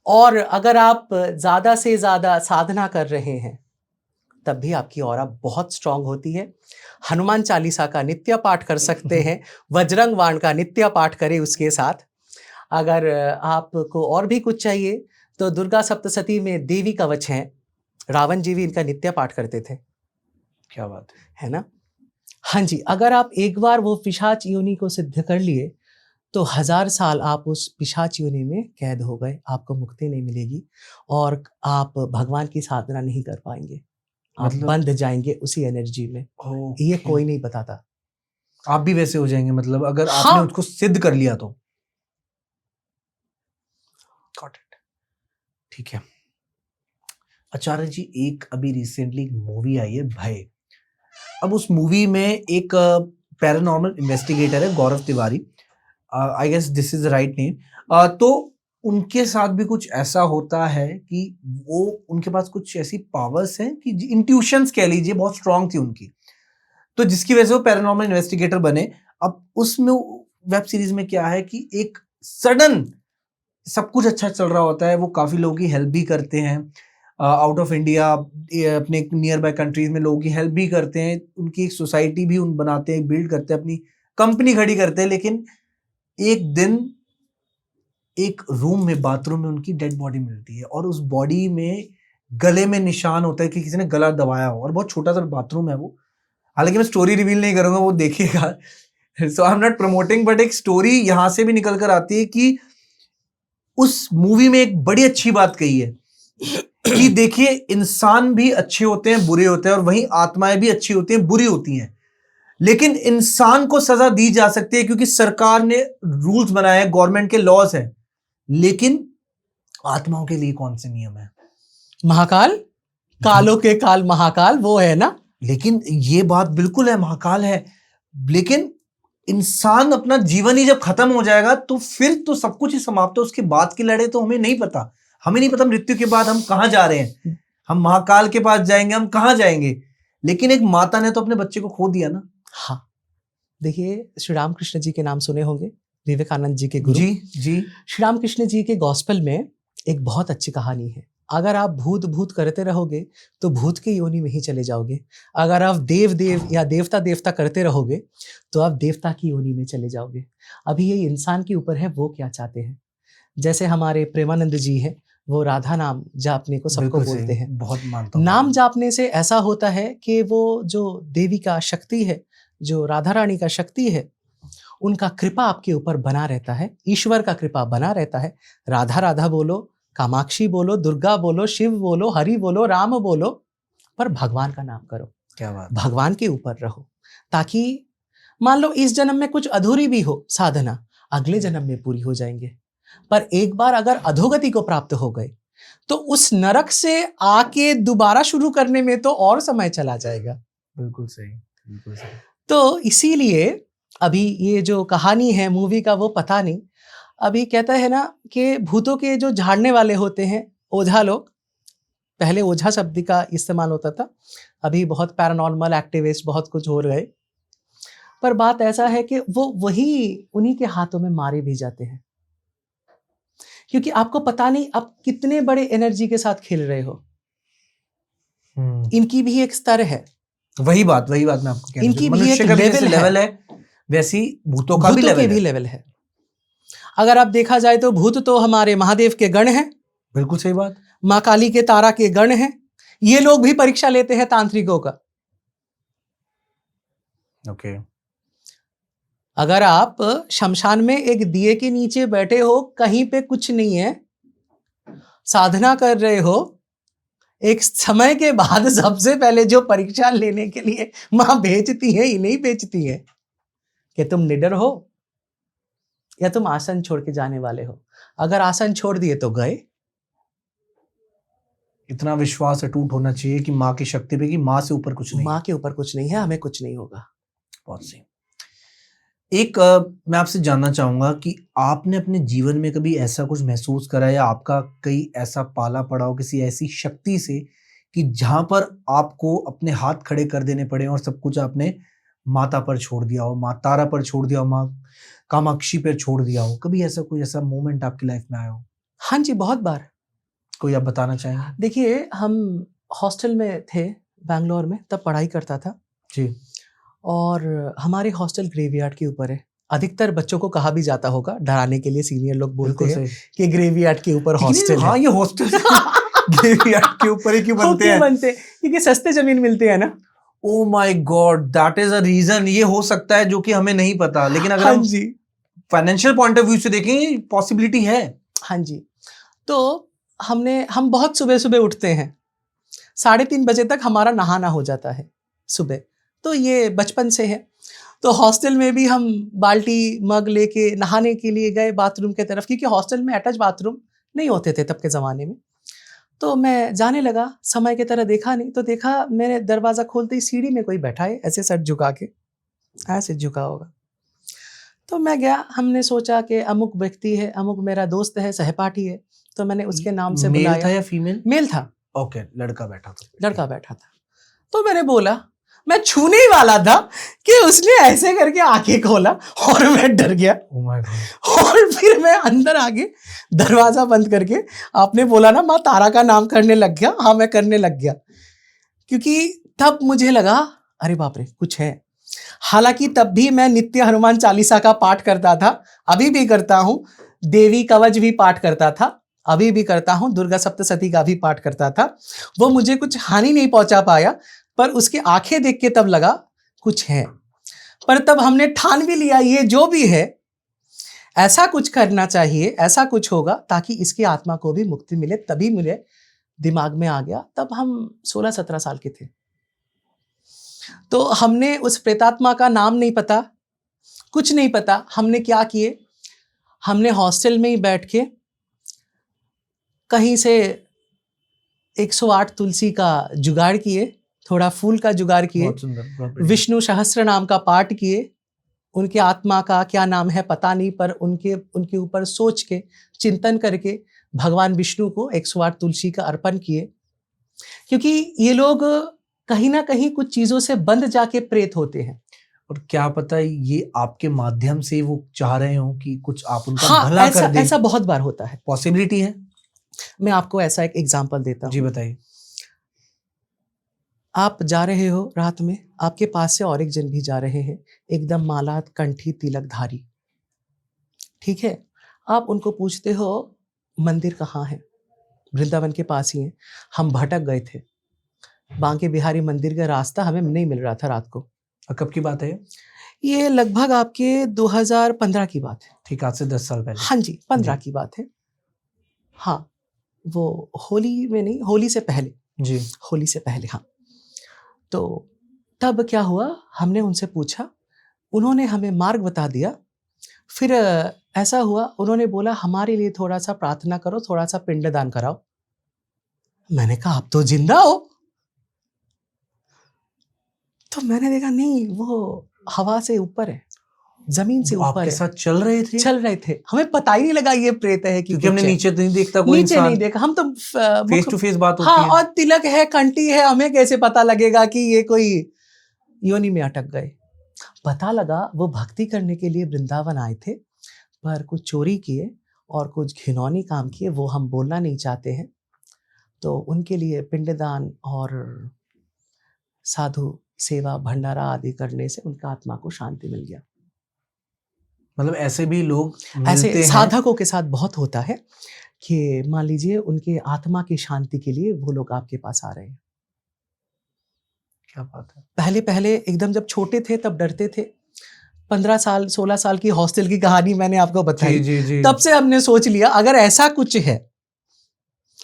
B: और अगर आप ज़्यादा से ज़्यादा साधना कर रहे हैं तब भी आपकी ऑरा बहुत स्ट्रांग होती है। हनुमान चालीसा का नित्य पाठ कर सकते हैं, वज्रंग बाण का नित्य पाठ करें उसके साथ। अगर आपको और भी कुछ चाहिए तो दुर्गा सप्तशती में देवी कवच हैं, रावण जी भी इनका नित्य पाठ करते थे।
A: क्या बात
B: है ना। हाँ जी, अगर आप एक बार वो पिशाच योनि को सिद्ध कर लिए तो 1000 साल आप उस पिशाच योनि में कैद हो गए, आपको मुक्ति नहीं मिलेगी और आप भगवान की साधना नहीं कर पाएंगे, आप बंध जाएंगे उसी एनर्जी में। ये कोई नहीं बताता।
A: आप भी वैसे हो जाएंगे, मतलब अगर आपने उसको सिद्ध कर लिया तो। ठीक है आचार्य जी, एक अभी रिसेंटली मूवी आई है भय। अब उस मूवी में एक पैरानॉर्मल इन्वेस्टिगेटर है, Gaurav Tiwari, I guess this is the right name. तो उनके साथ भी कुछ ऐसा होता है कि वो, उनके पास कुछ ऐसी पावर्स हैं कि इंट्यूशंस कह लीजिए बहुत स्ट्रांग थी उनकी, तो जिसकी वजह से वो पैरानॉर्मल इन्वेस्टिगेटर बने। अब उसमें वेब सीरीज में क्या है कि एक सडन सब कुछ अच्छा चल रहा होता है, वो काफी लोगों की हेल्प भी करते हैं, आउट ऑफ इंडिया अपने नियर बाय कंट्रीज में लोगों की हेल्प भी करते हैं, उनकी एक सोसाइटी भी उन बनाते हैं, बिल्ड करते हैं, अपनी कंपनी खड़ी करते हैं। लेकिन एक दिन एक रूम में, बाथरूम में उनकी डेड बॉडी मिलती है और उस बॉडी में गले में निशान होता है कि किसी ने गला दबाया हो, और बहुत छोटा सा बाथरूम है वो। हालांकि मैं स्टोरी रिवील नहीं करूंगा, वो देखिएगा। So I am not promoting, but एक स्टोरी यहां से भी निकल कर आती है कि उस मूवी में एक बड़ी अच्छी बात कही है कि देखिए, इंसान भी अच्छे होते हैं, बुरे होते हैं, और वहीं आत्माएं भी अच्छी होती हैं, बुरी होती हैं। लेकिन इंसान को सजा दी जा सकती है क्योंकि सरकार ने रूल्स बनाए हैं, गवर्नमेंट के लॉज हैं, लेकिन आत्माओं के लिए कौन से नियम है?
B: महाकाल, कालों के काल महाकाल वो है ना।
A: लेकिन ये बात बिल्कुल है, महाकाल है, लेकिन इंसान अपना जीवन ही जब खत्म हो जाएगा तो फिर तो सब कुछ ही समाप्त है। उसके बाद की लड़ाई तो हमें नहीं पता। हमें नहीं पता मृत्यु के बाद हम कहाँ जा रहे हैं, हम महाकाल के पास जाएंगे, हम कहाँ जाएंगे। लेकिन एक माता ने तो अपने बच्चे को खो दिया ना।
B: हाँ, देखिए श्री रामकृष्ण जी के नाम सुने होंगे, विवेकानंद जी के गुरु।
A: जी जी।
B: श्री रामकृष्ण जी के गॉस्पेल में एक बहुत अच्छी कहानी है। अगर आप भूत भूत करते रहोगे तो भूत की योनि में ही चले जाओगे। अगर आप देव देव या देवता देवता करते रहोगे तो आप देवता की योनि में चले जाओगे। अभी ये इंसान के ऊपर है, वो क्या चाहते हैं। जैसे हमारे प्रेमानंद जी हैं, वो राधा नाम जापने को सबको बोलते हैं।
A: बहुत मानता हूं।
B: नाम जापने से ऐसा होता है कि वो जो देवी का शक्ति है, जो राधा रानी का शक्ति है, उनका कृपा आपके ऊपर बना रहता है, ईश्वर का कृपा बना रहता है। राधा राधा बोलो, कामाक्षी बोलो, दुर्गा बोलो, शिव बोलो, हरि बोलो, राम बोलो, पर भगवान का नाम करो।
A: क्या बात।
B: भगवान के ऊपर रहो, ताकि मान लो इस जन्म में कुछ अधूरी भी हो साधना, अगले जन्म में पूरी हो जाएंगे। पर एक बार अगर अधोगति को प्राप्त हो गए तो उस नरक से आके दोबारा शुरू करने में तो और समय चला जाएगा।
A: बिल्कुल सही, बिल्कुल सही।
B: तो इसीलिए अभी ये जो कहानी है मूवी का, वो पता नहीं, अभी कहता है ना कि भूतों के जो झाड़ने वाले होते हैं ओझा लोग, पहले ओझा शब्द का इस्तेमाल होता था, अभी बहुत पैरानॉर्मल एक्टिविस्ट बहुत कुछ हो रहे, पर बात ऐसा है कि वो वही उन्हीं के हाथों में मारे भी जाते हैं, क्योंकि आपको पता नहीं आप कितने बड़े एनर्जी के साथ खेल रहे हो। इनकी भी एक स्तर है।
A: वही बात मैं आपको कहना
B: इनकी भी एक लेवल है,
A: वैसी भूतों का भी
B: लेवल है। अगर आप देखा जाए तो भूत तो हमारे महादेव के गण हैं।
A: बिल्कुल सही बात।
B: माँ काली के तारा के गण हैं। ये लोग भी परीक्षा लेते हैं तांत्रिकों का।
A: ओके।
B: अगर आप शमशान में एक दिए के नीचे बैठे हो, कहीं पे कुछ नहीं है, साधना कर रहे हो, एक समय के बाद सबसे पहले जो परीक्षा लेने के लिए मां भेजती है, इन्हें भेजती है कि तुम निडर हो या तुम आसन छोड़ के जाने वाले हो। अगर आसन छोड़ दिए तो गए।
A: इतना विश्वास अटूट होना चाहिए कि माँ की शक्ति पे, कि माँ से ऊपर कुछ नहीं,
B: माँ के ऊपर कुछ नहीं है, हमें कुछ नहीं होगा।
A: बहुत सही। एक मैं आपसे जानना चाहूंगा कि आपने अपने जीवन में कभी ऐसा कुछ महसूस करा या आपका कहीं ऐसा पाला पड़ा हो किसी ऐसी शक्ति से कि जहां पर आपको अपने हाथ खड़े कर देने पड़े और सब कुछ आपने माता पर छोड़ दिया हो, माँ तारा पर छोड़ दिया हो, माँ कामाक्षी पर छोड़ दिया हो? कभी ऐसा कोई ऐसा मोमेंट आपकी लाइफ में आया हो?
B: हाँ जी, बहुत बार।
A: कोई आप बताना चाहेंगे?
B: देखिए, हम हॉस्टल में थे बैंगलोर में, तब पढ़ाई करता था
A: जी,
B: और हमारे हॉस्टल ग्रेवयार्ड के ऊपर है। अधिकतर बच्चों को कहा भी जाता होगा, डराने के लिए सीनियर लोग बोलते हैं कि ग्रेवयार्ड के ऊपर हॉस्टल है।
A: हाँ, ये हॉस्टल ग्रेवयार्ड के ऊपर ही क्यों बनते हैं?
B: क्योंकि सस्ते जमीन मिलते हैं ना।
A: Oh my god, that is a reason. ये हो सकता है जो कि हमें नहीं पता, लेकिन अगर हम फाइनेंशियल पॉइंट ऑफ व्यू से देखें, पॉसिबिलिटी है।
B: हाँ जी। तो हम बहुत सुबह सुबह उठते हैं, 3:30 बजे तक हमारा नहाना हो जाता है सुबह। तो ये बचपन से है। तो हॉस्टल में भी हम बाल्टी मग लेके नहाने के लिए गए बाथरूम के तरफ, क्योंकि हॉस्टल में अटैच बाथरूम नहीं होते थे तब के ज़माने में। तो मैं जाने लगा, समय की तरह देखा नहीं, तो देखा मैंने दरवाज़ा खोलते ही सीढ़ी में कोई बैठा है, ऐसे सर झुका के, ऐसे झुका होगा। तो मैं गया, हमने सोचा कि अमुक व्यक्ति है, अमुक मेरा दोस्त है, सहपाठी है, तो मैंने उसके नाम से बुलाया।
A: मेल था या फीमेल?
B: मेल था।
A: ओके, लड़का बैठा था।
B: लड़का बैठा था। तो मैंने बोला, मैं छूने ही वाला था कि उसने ऐसे करके आंखें खोला और मैं डर गया।
A: Oh my God.
B: और फिर मैं अंदर आगे दरवाजा बंद करके, आपने बोला ना माँ तारा का नाम करने लग गया। हाँ, मैं करने लग गया, क्योंकि तब मुझे लगा अरे बाप रे, कुछ है। हालांकि तब भी मैं नित्य हनुमान चालीसा का पाठ करता था, अभी भी करता हूँ, देवी कवच भी पाठ करता था, अभी भी करता हूँ, दुर्गा सप्तशती का भी पाठ करता था। वो मुझे कुछ हानि नहीं पहुंचा पाया, पर उसकी आंखें देख के तब लगा कुछ है। पर तब हमने ठान भी लिया, ये जो भी है ऐसा कुछ करना चाहिए, ऐसा कुछ होगा ताकि इसकी आत्मा को भी मुक्ति मिले। तभी मुझे दिमाग में आ गया। तब हम 16-17 साल के थे। तो हमने उस प्रेतात्मा का नाम नहीं पता, कुछ नहीं पता। हमने क्या किए, हमने हॉस्टल में ही बैठ के कहीं से 108 तुलसी का जुगाड़ किए, थोड़ा फूल का जुगाड़ किए,
A: बहुत सुंदर,
B: विष्णु सहस्त्र नाम का पाठ किए। उनके आत्मा का क्या नाम है पता नहीं, पर उनके ऊपर सोच के, चिंतन करके भगवान विष्णु को 108 तुलसी का अर्पण किए। क्योंकि ये लोग कहीं ना कहीं कुछ चीजों से बंध जाके प्रेत होते हैं।
A: और क्या पता ये आपके माध्यम से वो चाह रहे हो कि कुछ आप उनका
B: हाँ,
A: भला कर दें।
B: ऐसा बहुत बार होता है,
A: पॉसिबिलिटी है।
B: मैं आपको ऐसा एक एग्जांपल देता हूँ।
A: जी बताइए।
B: आप जा रहे हो रात में, आपके पास से और एक जन भी जा रहे हैं, एकदम माला कंठी तिलकधारी, ठीक है। आप उनको पूछते हो मंदिर कहाँ है, वृंदावन के पास ही है। हम भटक गए थे, बांके बिहारी मंदिर का रास्ता हमें नहीं मिल रहा था रात को।
A: और कब की बात है
B: ये लगभग आपके 2015 की बात है।
A: ठीक, आज से 10 साल पहले।
B: हाँ जी, 15 की बात है। हाँ, वो होली में नहीं, होली से पहले
A: जी।
B: होली से पहले, हाँ। तो तब क्या हुआ, हमने उनसे पूछा, उन्होंने हमें मार्ग बता दिया। फिर ऐसा हुआ, उन्होंने बोला हमारे लिए थोड़ा सा प्रार्थना करो, थोड़ा सा पिंडदान कराओ। मैंने कहा आप तो जिंदा हो। तो मैंने देखा नहीं, वो हवा से ऊपर है, जमीन से ऊपर
A: आपके
B: है।
A: साथ चल रहे थे।
B: हमें पता ही नहीं लगा ये प्रेत है कि
A: क्योंकि हमने
B: कुछ है।
A: नीचे तो नहीं देखता कोई
B: नीचे
A: इंसान।
B: नहीं देखा, हम तो
A: फेस टू फेस बात होती
B: हाँ,
A: है।
B: और तिलक है, कंठी है, हमें कैसे पता लगेगा कि ये कोई योनि में अटक गए। पता लगा वो भक्ति करने के लिए वृंदावन आए थे, पर कुछ चोरी किए और कुछ घिनौनी काम किए, वो हम बोलना नहीं चाहते हैं। तो उनके लिए पिंडदान और साधु सेवा भंडारा आदि करने से उनका आत्मा को शांति मिल गया।
A: मतलब ऐसे भी लोग मिलते
B: ऐसे
A: हैं।
B: साधकों के साथ बहुत होता है कि मान लीजिए उनके आत्मा की शांति के लिए वो लोग आपके पास आ रहे हैं।
A: क्या बात है।
B: पहले पहले एकदम जब छोटे थे तब डरते थे। 15 साल 16 साल की हॉस्टल की कहानी मैंने आपको बताई।
A: जी, जी, जी।
B: तब से हमने सोच लिया अगर ऐसा कुछ है,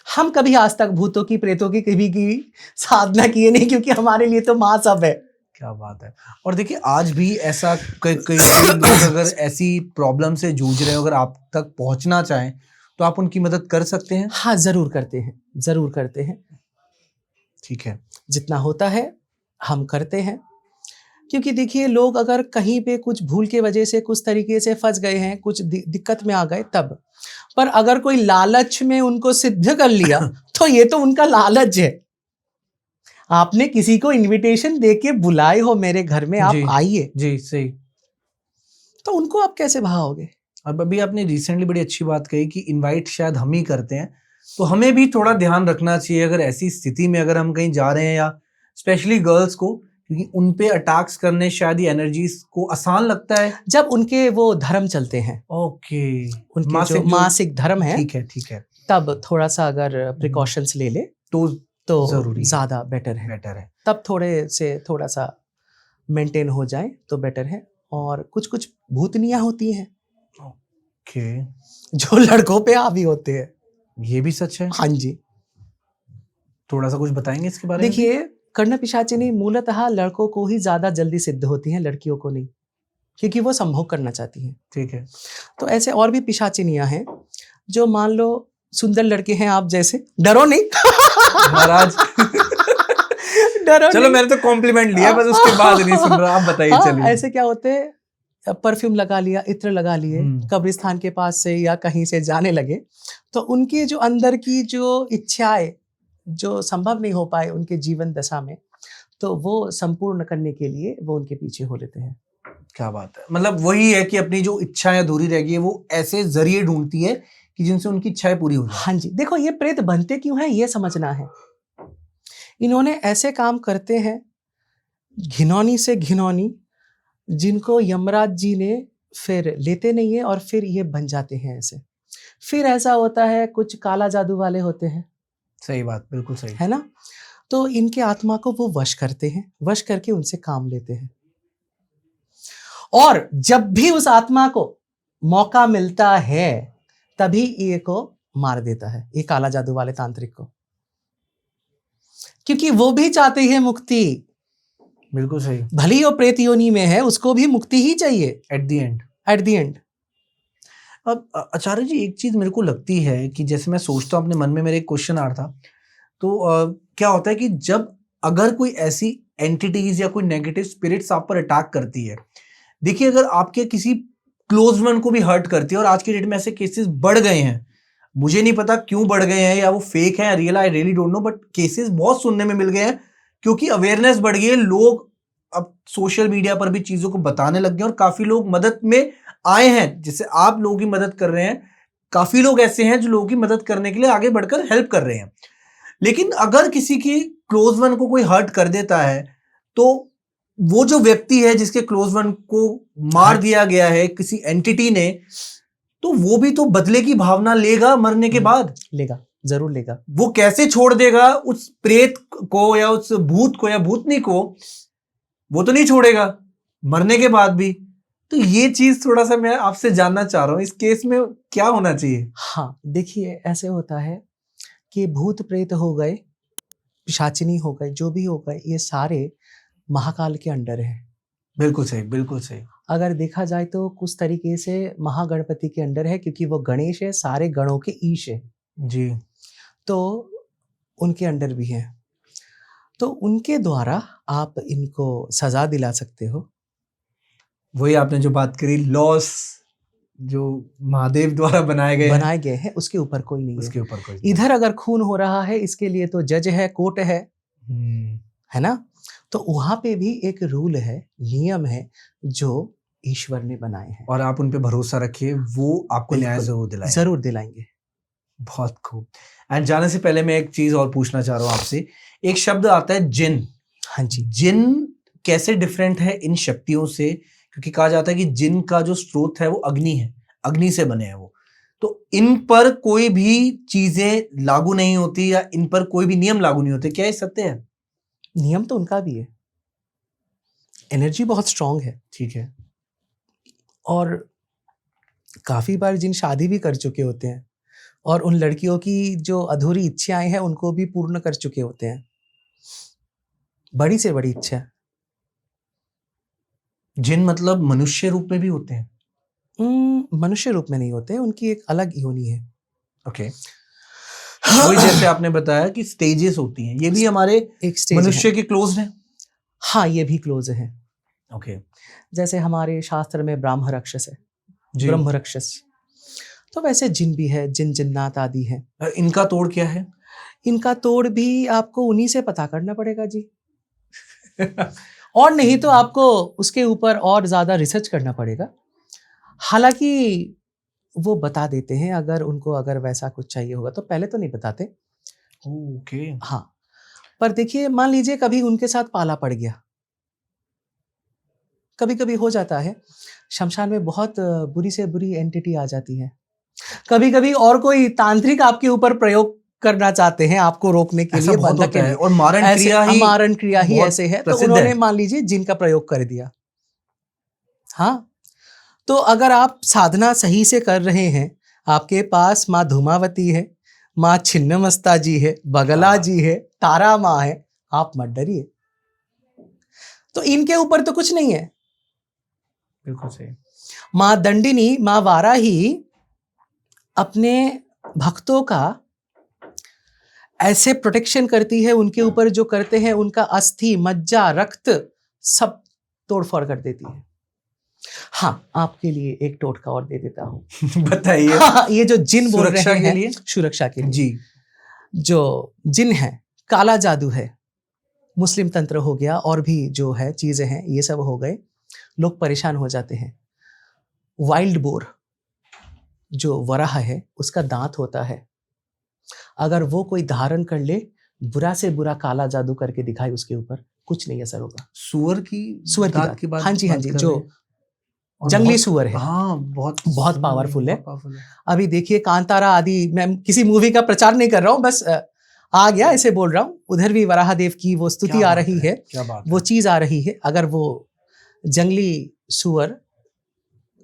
B: हम कभी आज तक भूतों की प्रेतों की कभी की साधना किए नहीं, क्योंकि हमारे लिए तो माँ सब है।
A: क्या बात है। और देखिए आज भी ऐसा कई लोग अगर ऐसी प्रॉब्लम से जूझ रहे हो, अगर आप तक पहुंचना चाहें तो आप उनकी मदद कर सकते हैं।
B: हाँ, जरूर करते हैं, जरूर करते हैं।
A: ठीक है,
B: जितना होता है हम करते हैं। क्योंकि देखिए लोग अगर कहीं पे कुछ भूल के वजह से कुछ तरीके से फंस गए हैं, कुछ दिक्कत में आ गए तब, पर अगर कोई लालच में उनको सिद्ध कर लिया तो ये तो उनका लालच है। आपने किसी को इनविटेशन देके बुलाए हो मेरे घर में, आप आइए
A: जी, सही,
B: तो उनको आप कैसे भाओगे।
A: अब अभी आपने रिसेंटली बड़ी अच्छी बात कही कि इनवाइट शायद हम ही करते हैं, तो हमें भी थोड़ा ध्यान रखना चाहिए अगर ऐसी स्थिति में अगर हम कहीं जा रहे हैं, या स्पेशली गर्ल्स को, क्योंकि उन पे अटैक्स करने शायद ये एनर्जीज को आसान लगता है
B: जब उनके वो धर्म चलते हैं।
A: ओके,
B: उनके जो मासिक धर्म है,
A: ठीक है,
B: तब थोड़ा सा अगर प्रिकॉशंस ले ले तो
A: जरूरी
B: ज्यादा बेटर है। तब थोड़ा सा मेंटेन हो जाए तो बेटर है। और कुछ कुछ भूतनियां होती हैं
A: ओके,
B: जो लड़कों पे हावी होते हैं।
A: ये भी सच है।
B: हाँ जी,
A: थोड़ा सा कुछ बताएंगे इसके बारे में।
B: देखिए कर्ण पिशाचिनी मूलतः लड़कों को ही ज्यादा जल्दी सिद्ध होती हैं, लड़कियों को नहीं, क्योंकि वो संभोग करना चाहती हैं।
A: ठीक है।
B: तो ऐसे और भी पिशाचिनियां हैं जो मान लो सुंदर लड़के हैं आप जैसे, डरो नहीं
A: महाराज
B: डरो
A: चलो, मैंने तो कॉम्प्लीमेंट लिया, बस उसके बाद नहीं सुन रहा, आप बताइए।
B: हाँ,
A: चलिए।
B: ऐसे क्या होते हैं, परफ्यूम लगा लिया, इत्र लगा लिए, कब्रिस्तान के पास से या कहीं से जाने लगे, तो उनके जो अंदर की जो इच्छाएं जो संभव नहीं हो पाए उनके जीवन दशा में, तो वो संपूर्ण करने के लिए वो उनके पीछे हो लेते हैं।
A: क्या बात है। मतलब वही है कि अपनी जो इच्छाएं अधूरी रह गई है वो ऐसे जरिए ढूंढती है कि जिनसे उनकी इच्छाएं पूरी हो जाए।
B: हाँ जी, देखो ये प्रेत बनते क्यों हैं ये समझना है। इन्होंने ऐसे काम करते हैं घिनौनी से घिनौनी, जिनको यमराज जी ने फिर लेते नहीं है और फिर ये बन जाते हैं ऐसे। फिर ऐसा होता है कुछ काला जादू वाले होते हैं।
A: सही बात, बिल्कुल सही
B: है ना। तो इनके आत्मा को वो वश करते हैं, वश करके उनसे काम लेते हैं। और जब भी उस आत्मा को मौका मिलता है तभी ये को मार देता है, ये काला जादू वाले तांत्रिक को, क्योंकि वो भी चाहते हैं मुक्ति।
A: बिल्कुल सही।
B: भली वो प्रेत योनि में है, उसको भी मुक्ति ही चाहिए
A: एट द
B: एंड।
A: अब आचार्य जी, एक चीज मेरे को लगती है कि जैसे मैं सोचता हूँ, अपने मन में मेरे एक क्वेश्चन आ रहा था, तो क्या होता है कि जब अगर कोई ऐसी एंटिटीज या कोई नेगेटिव स्पिरिट्स आप पर अटैक करती है, देखिए अगर आपके किसी क्लोज वन को भी हर्ट करती है, और आज की डेट में ऐसे केसेस बढ़ गए हैं, मुझे नहीं पता क्यों बढ़ गए हैं, या वो फेक है real, I really don't know, but cases बहुत सुनने में मिल गए हैं क्योंकि अवेयरनेस बढ़ गई है। लोग अब सोशल मीडिया पर भी चीजों को बताने लग गए और काफी लोग मदद में आए हैं, जैसे आप लोगों की मदद कर रहे हैं, काफी लोग ऐसे हैं जो लोगों की मदद करने के लिए आगे बढ़कर हेल्प कर रहे हैं। लेकिन अगर किसी की क्लोज वन को कोई हर्ट कर देता है, तो वो जो व्यक्ति है जिसके क्लोज वन को मार दिया गया है किसी एंटिटी ने, तो वो भी तो बदले की भावना लेगा मरने के बाद।
B: लेगा, जरूर लेगा।
A: वो कैसे छोड़ देगा उस प्रेत को या उस भूत को या भूतनी को? वो तो नहीं छोड़ेगा मरने के बाद भी। तो ये चीज थोड़ा सा मैं आपसे जानना चाह रहा हूँ, इस केस में क्या होना चाहिए?
B: हाँ, देखिए ऐसे होता है कि भूत प्रेत हो गए, पिशाचिनी हो गए, जो भी हो गए, ये सारे महाकाल के अंडर है।
A: बिल्कुल सही, बिल्कुल सही।
B: अगर देखा जाए तो कुछ तरीके से महागणपति के अंडर है, क्योंकि वो गणेश है, सारे गणों के ईश है
A: जी।
B: तो उनके अंडर भी है, तो उनके द्वारा आप इनको सजा दिला सकते हो।
A: वही आपने जो बात करी, लॉस जो महादेव द्वारा बनाए गए
B: हैं, उसके ऊपर कोई नहीं
A: उसके
B: है।
A: ऊपर कोई
B: इधर अगर खून हो रहा है, इसके लिए तो जज है, कोर्ट है ना? तो वहां पे भी एक रूल है, नियम है जो ईश्वर ने बनाए हैं,
A: और आप उन पे भरोसा रखिए, वो आपको न्याय जरूर
B: दिलाएंगे।
A: बहुत खूब। एंड जाने से पहले मैं एक चीज और पूछना चाह रहा हूँ आपसे। एक शब्द आता है जिन।
B: हाँ जी।
A: जिन कैसे डिफरेंट है इन शक्तियों से? क्योंकि कहा जाता है कि जिन का जो स्रोत है वो अग्नि है, अग्नि से बने हैं वो, तो इन पर कोई भी चीजें लागू नहीं होती या इन पर कोई भी नियम लागू नहीं होते, क्या ये सत्य है?
B: नियम तो उनका भी है, एनर्जी बहुत स्ट्रांग है।
A: ठीक है।
B: और काफी बार जिन शादी भी कर चुके होते हैं, और उन लड़कियों की जो अधूरी इच्छाएं हैं उनको भी पूर्ण कर चुके होते हैं, बड़ी से बड़ी इच्छा।
A: जिन मतलब मनुष्य रूप में भी होते हैं?
B: मनुष्य रूप में नहीं होते, उनकी एक अलग योनि है।
A: ओके। वही जैसे आपने बताया कि स्टेजेस होती हैं, ये भी हमारे
B: एक स्टेज
A: मनुष्य के क्लोज हैं।
B: हाँ, ये भी क्लोज है।
A: ओके।
B: जैसे हमारे शास्त्र में ब्राह्म राक्षस है, ब्रह्म राक्षस, तो वैसे जिन भी है, जिन जिन्नात आदि है।
A: इनका तोड़ क्या है?
B: इनका तोड़ भी आपको उन्हीं से पता करना पड़ेगा जी। और नहीं तो आपको उसके ऊपर और ज्यादा रिसर्च करना पड़ेगा। हालांकि वो बता देते हैं, अगर उनको अगर वैसा कुछ चाहिए होगा तो, पहले तो नहीं बताते।
A: ओके।
B: हाँ, पर देखिए मान लीजिए कभी उनके साथ पाला पड़ गया, कभी कभी हो जाता है, शमशान में बहुत बुरी से बुरी एंटिटी आ जाती है। कभी कभी और कोई तांत्रिक आपके ऊपर प्रयोग करना चाहते हैं आपको रोकने के लिए,
A: बंधक के लिए, और मारण क्रिया ही
B: ऐसे है, तो उन्होंने मान लीजिए जिन का प्रयोग कर दिया। हाँ, तो अगर आप साधना सही से कर रहे हैं, आपके पास माँ धूमावती है, माँ छिन्नमस्ता जी है, बगला जी है, तारा माँ है, आप मत डरिए। तो इनके ऊपर तो कुछ नहीं है।
A: बिल्कुल सही।
B: माँ दंडिनी, माँ वाराही अपने भक्तों का ऐसे प्रोटेक्शन करती है, उनके ऊपर जो करते हैं उनका अस्थि, मज्जा, रक्त सब तोड़फोड़ कर देती है। हाँ, आपके लिए एक टोटका और दे देता हूँ।
A: बताइए।
B: हाँ, ये जो जिन बोल रहे हैं,
A: के लिए,
B: सुरक्षा के लिए
A: जी,
B: जो जिन है, काला जादू है, मुस्लिम तंत्र हो गया, और भी जो है चीजें हैं, ये सब हो गए, लोग परेशान हो जाते हैं। वाइल्ड बोर जो वराह है, उसका दांत होता है, अगर वो कोई धारण कर ले, बुरा से बुरा काला जादू करके दिखाए, उसके ऊपर कुछ नहीं असर होगा।
A: सुअर की दांत की बात?
B: हाँ जी, जो जंगली सुअर है,
A: हाँ,
B: बहुत पावरफुल है। अभी देखिए कांतारा आदि, मैं किसी मूवी का प्रचार नहीं कर रहा हूँ, बस आ गया ऐसे बोल रहा हूँ, उधर भी वराहदेव की वो स्तुति आ रही है, वो चीज आ रही है। अगर वो जंगली सुअर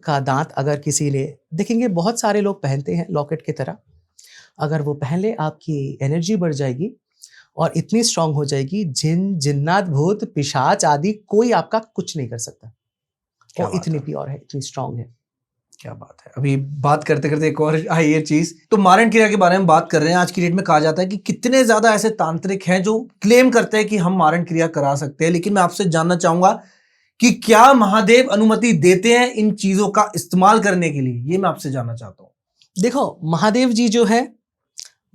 B: का दांत अगर किसी ने, देखेंगे बहुत सारे लोग पहनते हैं लॉकेट की तरह, अगर वो पहन ले, आपकी एनर्जी बढ़ जाएगी और इतनी स्ट्रांग हो जाएगी जिन जिन्नात भूत पिशाच आदि कोई आपका कुछ नहीं कर सकता। वो इतनी प्योर है, इतनी स्ट्रांग है।
A: क्या बात है। अभी बात करते करते एक और आई ये चीज, तो मारण क्रिया के बारे में बात कर रहे हैं। आज की डेट में कहा जाता है कि कितने ज्यादा ऐसे तांत्रिक हैं जो क्लेम करते हैं कि हम मारण क्रिया करा सकते हैं, लेकिन मैं आपसे जानना चाहूंगा कि क्या महादेव अनुमति देते हैं इन चीजों का इस्तेमाल करने के लिए? ये मैं आपसे जानना चाहता हूँ।
B: देखो, महादेव जी जो है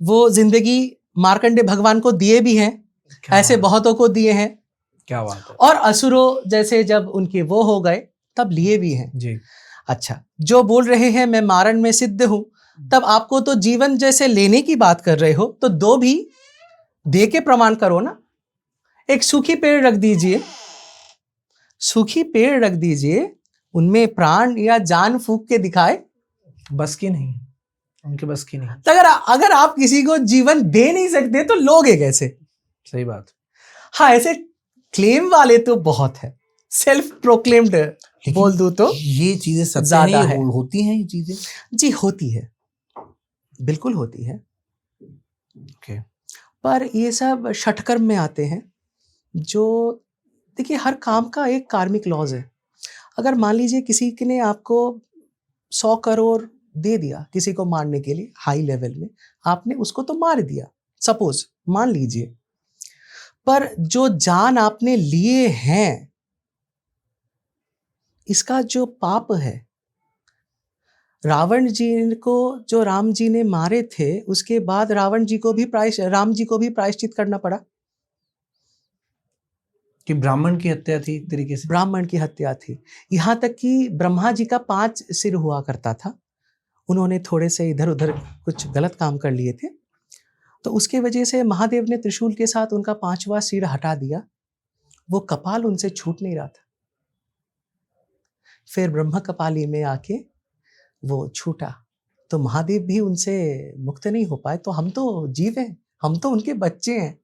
B: वो जिंदगी मार्कंडे भगवान को दिए भी हैं, ऐसे बहुतों को दिए हैं।
A: क्या बात है।
B: और असुरों जैसे जब उनके वो हो गए तब लिए भी हैं
A: जी।
B: अच्छा, जो बोल रहे हैं मैं मारण में सिद्ध हूं, तब आपको तो जीवन जैसे लेने की बात कर रहे हो तो दो भी दे के प्रमाण करो ना। एक सूखी पेड़ रख दीजिए, सूखी पेड़ रख दीजिए, उनमें प्राण या जान फूंक के दिखाए,
A: बस की नहीं, उनके बस की नहीं।
B: तो अगर आप किसी को जीवन दे नहीं सकते तो लोगे कैसे?
A: सही बात।
B: हाँ, ऐसे क्लेम वाले तो बहुत है, सेल्फ प्रोक्लेम्ड बोल दूं तो
A: ये चीजें सच
B: ज्यादा है।
A: होती हैं ये चीजें?
B: जी होती है, बिल्कुल होती है।
A: ओके।
B: पर ये सब षटकर्म में आते हैं। जो देखिए, हर काम का एक कार्मिक लॉज है। अगर मान लीजिए किसी ने आपको 100 करोड़ दे दिया किसी को मारने के लिए हाई लेवल में, आपने उसको तो मार दिया, सपोज मान लीजिए, पर जो जान आपने लिए हैं इसका जो पाप है, रावण जी को जो राम जी ने मारे थे उसके बाद राम जी को भी प्रायश्चित करना पड़ा
A: कि ब्राह्मण की हत्या थी एक तरीके से।
B: ब्राह्मण की हत्या थी। यहाँ तक कि ब्रह्मा जी का 5 सिर हुआ करता था, उन्होंने थोड़े से इधर उधर कुछ गलत काम कर लिए थे, तो उसके वजह से महादेव ने त्रिशूल के साथ उनका 5वां सिर हटा दिया। वो कपाल उनसे छूट नहीं रहा था, फिर ब्रह्म कपाली में आके वो छूटा, तो महादेव भी उनसे मुक्त नहीं हो पाए। तो हम तो जीव हैं, हम तो उनके बच्चे हैं,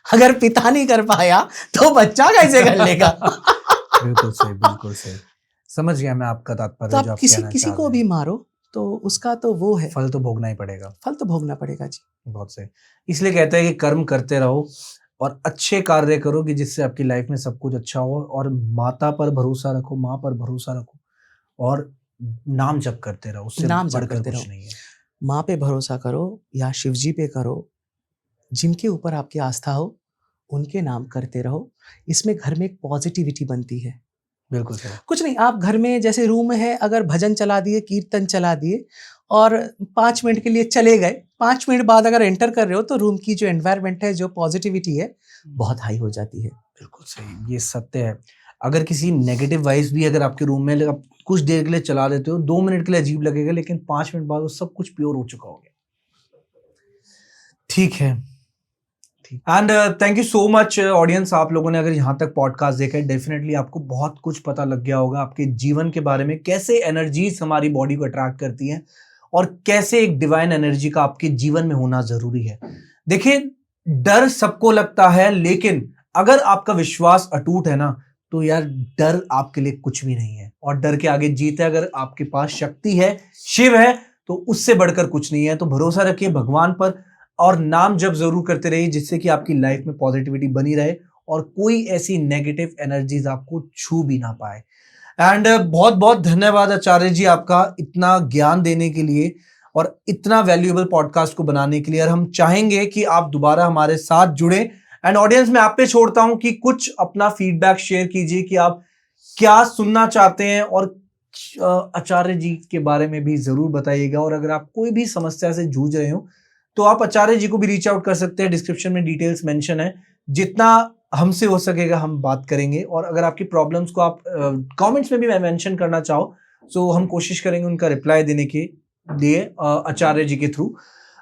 B: अगर पिता नहीं कर पाया तो बच्चा कैसे कर लेगा?
A: बिल्कुल सही, बिल्कुल सही। समझ गया मैं आपका तात्पर्य।
B: तो आप किसी को भी मारो तो उसका तो वो है,
A: फल तो भोगना ही पड़ेगा।
B: फल तो भोगना पड़ेगा जी।
A: बहुत सही। इसलिए कहते हैं कि कर्म करते रहो और अच्छे कार्य करो कि जिससे आपकी लाइफ में सब कुछ अच्छा हो, और माता पर भरोसा रखो, माँ पर भरोसा रखो और नाम जप करते रहो, उससे बढ़कर कुछ नहीं है।
B: माँ पे भरोसा करो या शिव जी पे करो, जिनके ऊपर आपकी आस्था हो उनके नाम करते रहो। इसमें घर में एक पॉजिटिविटी बनती है।
A: बिल्कुल सही।
B: कुछ नहीं, आप घर में जैसे रूम है, अगर भजन चला दिए, कीर्तन चला दिए और 5 मिनट के लिए चले गए, 5 मिनट बाद अगर एंटर कर रहे हो तो रूम की जो एनवायरनमेंट है, जो पॉजिटिविटी है, बहुत हाई हो जाती है।
A: बिल्कुल सही, ये सत्य है। अगर किसी नेगेटिव वाइब्स भी अगर आपके रूम में आप कुछ देर के लिए चला देते हो, 2 मिनट के लिए अजीब लगेगा, लेकिन 5 मिनट बाद वो सब कुछ प्योर हो चुका होगा। ठीक है। And thank you so much audience. आप लोगों ने अगर यहाँ तक पॉडकास्ट देखा है, डेफिनेटली आपको बहुत कुछ पता लग गया होगा आपके जीवन के बारे में, कैसे एनर्जीज हमारी बॉडी को अट्रैक्ट करती हैं और कैसे एक डिवाइन एनर्जी का आपके जीवन में होना जरूरी है। देखिए, डर सबको लगता है, लेकिन अगर आपका विश्वास अटूट है ना, तो यार डर आपके लिए कुछ भी नहीं है, और डर के आगे जीत है। अगर आपके पास शक्ति है, शिव है, तो उससे बढ़कर कुछ नहीं है। तो भरोसा रखिए भगवान पर और नाम जप जरूर करते रहिए, जिससे कि आपकी लाइफ में पॉजिटिविटी बनी रहे और कोई ऐसी नेगेटिव एनर्जीज आपको छू भी ना पाए। एंड बहुत बहुत धन्यवाद आचार्य जी आपका इतना ज्ञान देने के लिए और इतना वैल्यूएबल पॉडकास्ट को बनाने के लिए। और हम चाहेंगे कि आप दोबारा हमारे साथ जुड़े। एंड ऑडियंस, मैं आप पे छोड़ता हूं कि कुछ अपना फीडबैक शेयर कीजिए कि आप क्या सुनना चाहते हैं, और आचार्य जी के बारे में भी जरूर बताइएगा। और अगर आप कोई भी समस्या से जूझ रहे हो तो आप आचार्य जी को भी रीच आउट कर सकते हैं। डिस्क्रिप्शन में डिटेल्स मेंशन है, जितना हमसे हो सकेगा हम बात करेंगे। और अगर आपकी प्रॉब्लम्स को आप कमेंट्स में भी मेंशन करना चाहो, तो हम कोशिश करेंगे उनका रिप्लाई देने के लिए आचार्य जी के थ्रू।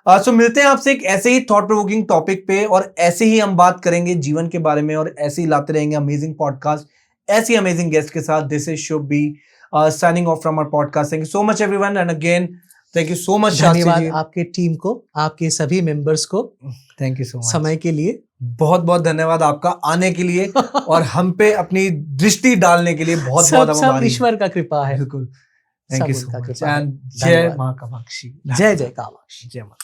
A: सो मिलते हैं आपसे एक ऐसे ही थॉट प्रोवोकिंग टॉपिक पे, और ऐसे ही हम बात करेंगे जीवन के बारे में, और ऐसे ही लाते रहेंगे अमेजिंग पॉडकास्ट ऐसी अमेजिंग गेस्ट के साथ। This is Shubh B signing off from our podcast. Thank you so much everyone, and again thank you so much.
B: धन्यवाद आपके टीम को, आपके सभी मेंबर्स को।
A: थैंक यू सो मच
B: समय के लिए बहुत
A: बहुत धन्यवाद आपका आने के लिए और हम पे अपनी दृष्टि डालने के लिए बहुत बहुत
B: सब ईश्वर का कृपा है।
A: बिल्कुल। Thank you so much. And
B: जय
A: मां कामाक्षी।
B: जय जय कामाक्षी।
A: जय मां।